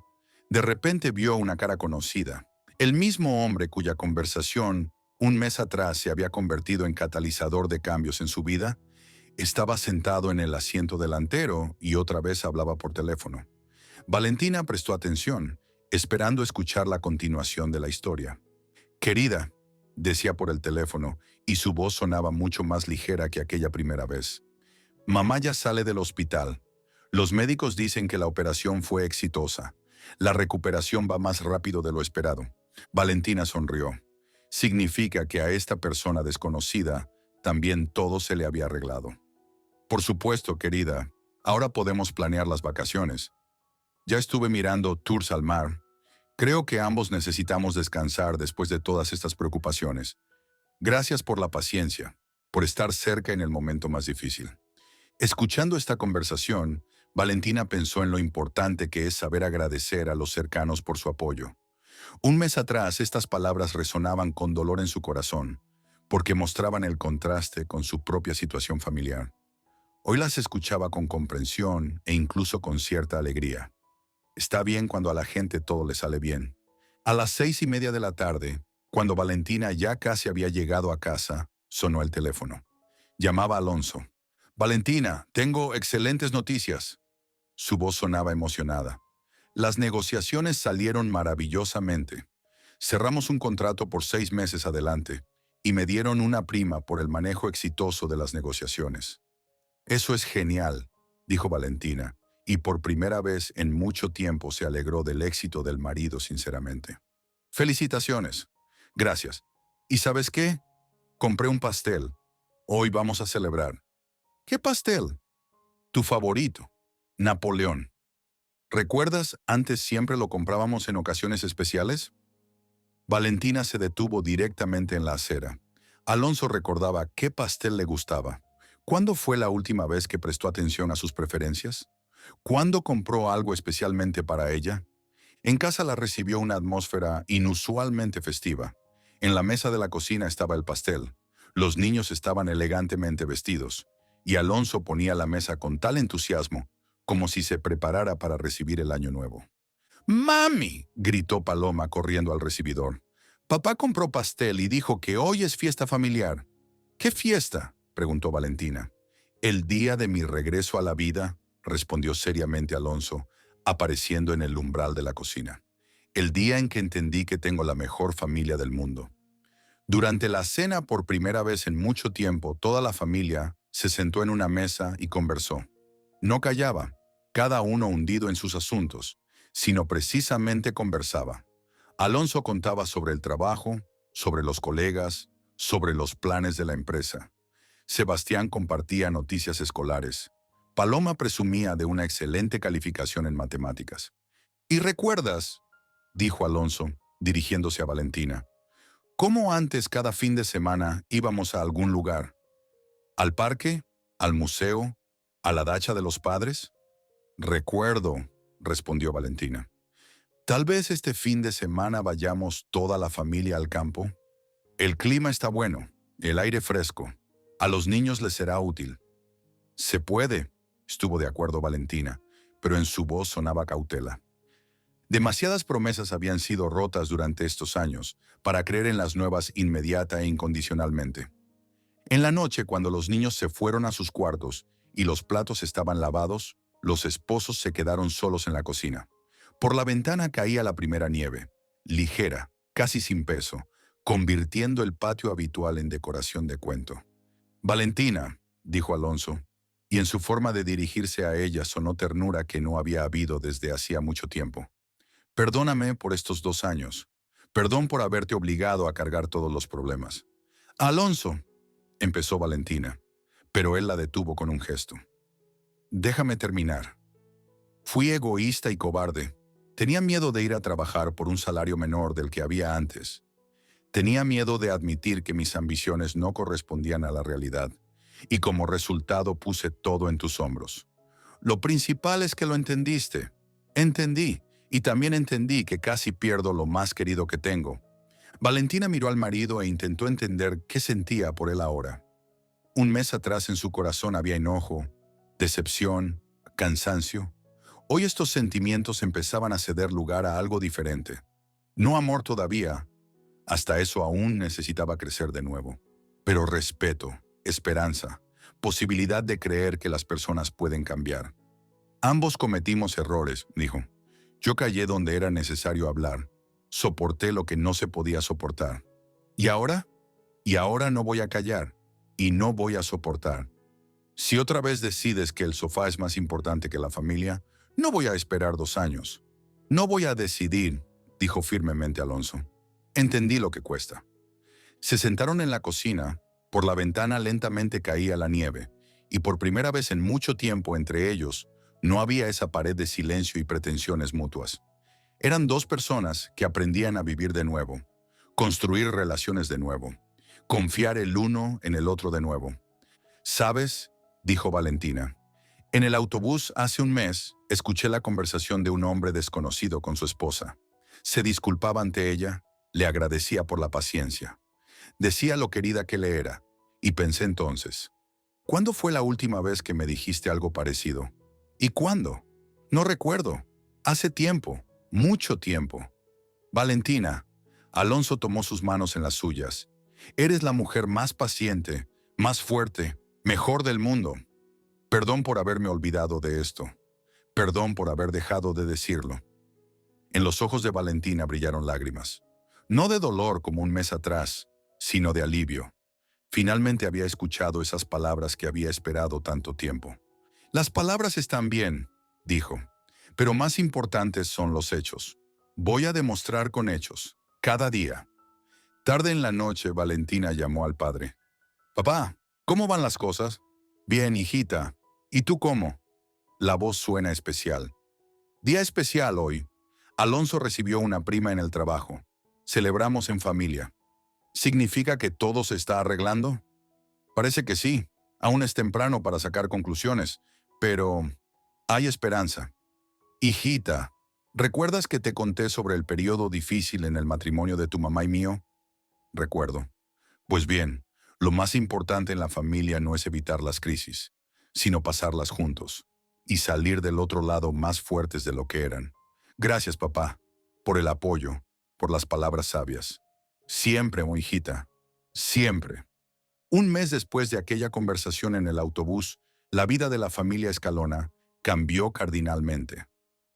de repente vio una cara conocida. El mismo hombre cuya conversación un mes atrás se había convertido en catalizador de cambios en su vida, estaba sentado en el asiento delantero y otra vez hablaba por teléfono. Valentina prestó atención, esperando escuchar la continuación de la historia. «Querida», decía por el teléfono, y su voz sonaba mucho más ligera que aquella primera vez. «Mamá ya sale del hospital. Los médicos dicen que la operación fue exitosa. La recuperación va más rápido de lo esperado». Valentina sonrió. Significa que a esta persona desconocida también todo se le había arreglado. «Por supuesto, querida. Ahora podemos planear las vacaciones. Ya estuve mirando tours al mar. Creo que ambos necesitamos descansar después de todas estas preocupaciones. Gracias por la paciencia, por estar cerca en el momento más difícil». Escuchando esta conversación, Valentina pensó en lo importante que es saber agradecer a los cercanos por su apoyo. Un mes atrás, estas palabras resonaban con dolor en su corazón, porque mostraban el contraste con su propia situación familiar. Hoy las escuchaba con comprensión e incluso con cierta alegría. Está bien cuando a la gente todo le sale bien. A las 6:30 de la tarde, cuando Valentina ya casi había llegado a casa, sonó el teléfono. Llamaba a Alonso. «Valentina, tengo excelentes noticias». Su voz sonaba emocionada. «Las negociaciones salieron maravillosamente. Cerramos un contrato por 6 meses adelante y me dieron una prima por el manejo exitoso de las negociaciones». «Eso es genial», dijo Valentina, y por primera vez en mucho tiempo se alegró del éxito del marido sinceramente. «Felicitaciones». «Gracias. ¿Y sabes qué? Compré un pastel. Hoy vamos a celebrar». «¿Qué pastel?» «Tu favorito, Napoleón. ¿Recuerdas, antes siempre lo comprábamos en ocasiones especiales?» Valentina se detuvo directamente en la acera. Alonso recordaba qué pastel le gustaba. ¿Cuándo fue la última vez que prestó atención a sus preferencias? ¿Cuándo compró algo especialmente para ella? En casa la recibió una atmósfera inusualmente festiva. En la mesa de la cocina estaba el pastel. Los niños estaban elegantemente vestidos, y Alonso ponía la mesa con tal entusiasmo, como si se preparara para recibir el año nuevo. «¡Mami!», gritó Paloma corriendo al recibidor. «Papá compró pastel y dijo que hoy es fiesta familiar». «¿Qué fiesta?», preguntó Valentina. «El día de mi regreso a la vida», respondió seriamente Alonso, apareciendo en el umbral de la cocina. «El día en que entendí que tengo la mejor familia del mundo». Durante la cena, por primera vez en mucho tiempo, toda la familia se sentó en una mesa y conversó. No callaba, cada uno hundido en sus asuntos, sino precisamente conversaba. Alonso contaba sobre el trabajo, sobre los colegas, sobre los planes de la empresa. Sebastián compartía noticias escolares. Paloma presumía de una excelente calificación en matemáticas. «¿Y recuerdas?», dijo Alonso, dirigiéndose a Valentina, «cómo antes cada fin de semana íbamos a algún lugar? ¿Al parque? ¿Al museo? ¿A la dacha de los padres?» «Recuerdo», respondió Valentina. «Tal vez este fin de semana vayamos toda la familia al campo. El clima está bueno, el aire fresco. A los niños les será útil». «Se puede», estuvo de acuerdo Valentina, pero en su voz sonaba cautela. Demasiadas promesas habían sido rotas durante estos años para creer en las nuevas inmediata e incondicionalmente. En la noche, cuando los niños se fueron a sus cuartos y los platos estaban lavados, los esposos se quedaron solos en la cocina. Por la ventana caía la primera nieve, ligera, casi sin peso, convirtiendo el patio habitual en decoración de cuento. Valentina, dijo Alonso, y en su forma de dirigirse a ella sonó ternura que no había habido desde hacía mucho tiempo. Perdóname por estos 2 años. Perdón por haberte obligado a cargar todos los problemas. Alonso, empezó Valentina, pero él la detuvo con un gesto. Déjame terminar. Fui egoísta y cobarde. Tenía miedo de ir a trabajar por un salario menor del que había antes. Tenía miedo de admitir que mis ambiciones no correspondían a la realidad, y como resultado puse todo en tus hombros. Lo principal es que lo entendiste. Entendí, y también entendí que casi pierdo lo más querido que tengo. Valentina miró al marido e intentó entender qué sentía por él ahora. Un mes atrás en su corazón había enojo, decepción, cansancio. Hoy estos sentimientos empezaban a ceder lugar a algo diferente. No amor todavía, hasta eso aún necesitaba crecer de nuevo. Pero respeto, esperanza, posibilidad de creer que las personas pueden cambiar. Ambos cometimos errores, dijo. Yo callé donde era necesario hablar. Soporté lo que no se podía soportar. ¿Y ahora? Y ahora no voy a callar. Y no voy a soportar. Si otra vez decides que el sofá es más importante que la familia, no voy a esperar 2 años. No voy a decidir, dijo firmemente Alonso. Entendí lo que cuesta. Se sentaron en la cocina. Por la ventana lentamente caía la nieve, y por primera vez en mucho tiempo entre ellos, no había esa pared de silencio y pretensiones mutuas. Eran dos personas que aprendían a vivir de nuevo, construir relaciones de nuevo, confiar el uno en el otro de nuevo. ¿Sabes?, dijo Valentina. En el autobús hace un mes, escuché la conversación de un hombre desconocido con su esposa. Se disculpaba ante ella, le agradecía por la paciencia. Decía lo querida que le era, y pensé entonces, ¿cuándo fue la última vez que me dijiste algo parecido? ¿Y cuándo? No recuerdo. Hace tiempo, mucho tiempo. Valentina, Alonso tomó sus manos en las suyas. Eres la mujer más paciente, más fuerte, mejor del mundo. Perdón por haberme olvidado de esto. Perdón por haber dejado de decirlo. En los ojos de Valentina brillaron lágrimas. No de dolor como un mes atrás, sino de alivio. Finalmente había escuchado esas palabras que había esperado tanto tiempo. Las palabras están bien, dijo, pero más importantes son los hechos. Voy a demostrar con hechos, cada día. Tarde en la noche, Valentina llamó al padre. Papá, ¿cómo van las cosas? Bien, hijita. ¿Y tú cómo? La voz suena especial. Día especial hoy. Alonso recibió una prima en el trabajo. Celebramos en familia. ¿Significa que todo se está arreglando? Parece que sí. Aún es temprano para sacar conclusiones, pero hay esperanza. Hijita, ¿recuerdas que te conté sobre el periodo difícil en el matrimonio de tu mamá y mío? Recuerdo. Pues bien, lo más importante en la familia no es evitar las crisis, sino pasarlas juntos y salir del otro lado más fuertes de lo que eran. Gracias, papá, por el apoyo, por las palabras sabias. Siempre, mi hijita, siempre. Un mes después de aquella conversación en el autobús, la vida de la familia Escalona cambió cardinalmente.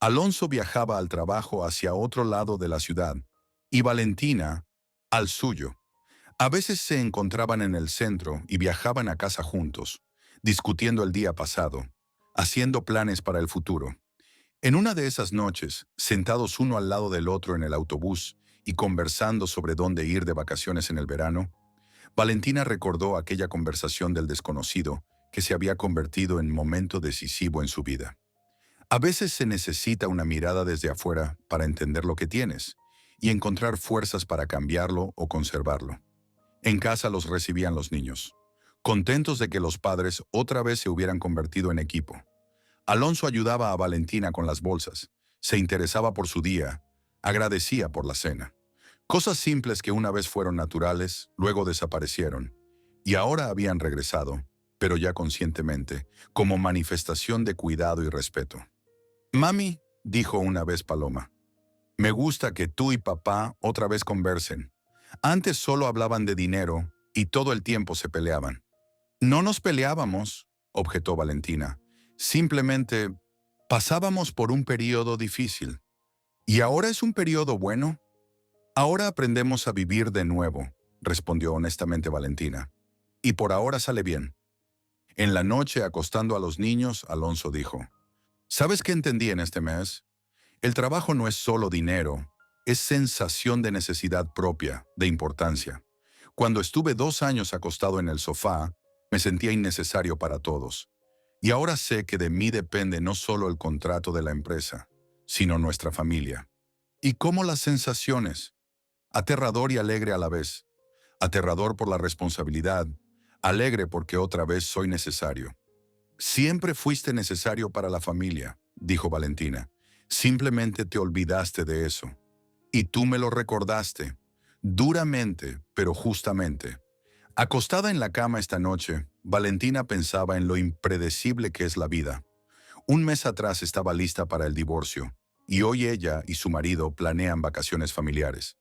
Alonso viajaba al trabajo hacia otro lado de la ciudad y Valentina al suyo. A veces se encontraban en el centro y viajaban a casa juntos, discutiendo el día pasado, haciendo planes para el futuro. En una de esas noches, sentados uno al lado del otro en el autobús y conversando sobre dónde ir de vacaciones en el verano, Valentina recordó aquella conversación del desconocido que se había convertido en momento decisivo en su vida. A veces se necesita una mirada desde afuera para entender lo que tienes y encontrar fuerzas para cambiarlo o conservarlo. En casa los recibían los niños, contentos de que los padres otra vez se hubieran convertido en equipo. Alonso ayudaba a Valentina con las bolsas, se interesaba por su día, agradecía por la cena. Cosas simples que una vez fueron naturales, luego desaparecieron, y ahora habían regresado, pero ya conscientemente, como manifestación de cuidado y respeto. «Mami», dijo una vez Paloma, Me gusta que tú y papá otra vez conversen. Antes solo hablaban de dinero y todo el tiempo se peleaban. No nos peleábamos, objetó Valentina. Simplemente pasábamos por un periodo difícil. ¿Y ahora es un periodo bueno? Ahora aprendemos a vivir de nuevo, respondió honestamente Valentina. Y por ahora sale bien. En la noche, acostando a los niños, Alonso dijo, ¿sabes qué entendí en este mes? El trabajo no es solo dinero, es sensación de necesidad propia, de importancia. Cuando estuve 2 años acostado en el sofá, me sentía innecesario para todos. Y ahora sé que de mí depende no solo el contrato de la empresa, sino nuestra familia. ¿Y cómo las sensaciones? Aterrador y alegre a la vez. Aterrador por la responsabilidad, alegre porque otra vez soy necesario. Siempre fuiste necesario para la familia, dijo Valentina. Simplemente te olvidaste de eso. Y tú me lo recordaste, duramente, pero justamente. Acostada en la cama esta noche, Valentina pensaba en lo impredecible que es la vida. Un mes atrás estaba lista para el divorcio, y hoy ella y su marido planean vacaciones familiares.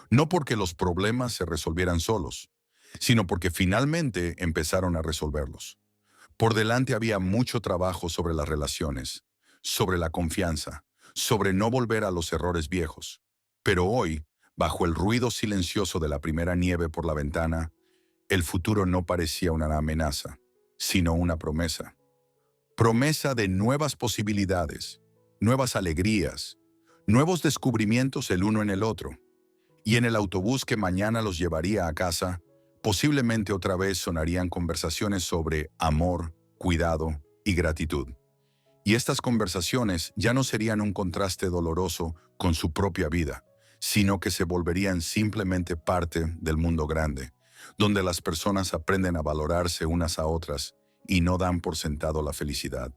No porque los problemas se resolvieran solos, sino porque finalmente empezaron a resolverlos. Por delante había mucho trabajo sobre las relaciones, sobre la confianza, sobre no volver a los errores viejos. Pero hoy, bajo el ruido silencioso de la primera nieve por la ventana, el futuro no parecía una amenaza, sino una promesa. Promesa de nuevas posibilidades, nuevas alegrías, nuevos descubrimientos el uno en el otro. Y en el autobús que mañana los llevaría a casa, posiblemente otra vez sonarían conversaciones sobre amor, cuidado y gratitud. Y estas conversaciones ya no serían un contraste doloroso con su propia vida, sino que se volverían simplemente parte del mundo grande, donde las personas aprenden a valorarse unas a otras y no dan por sentado la felicidad.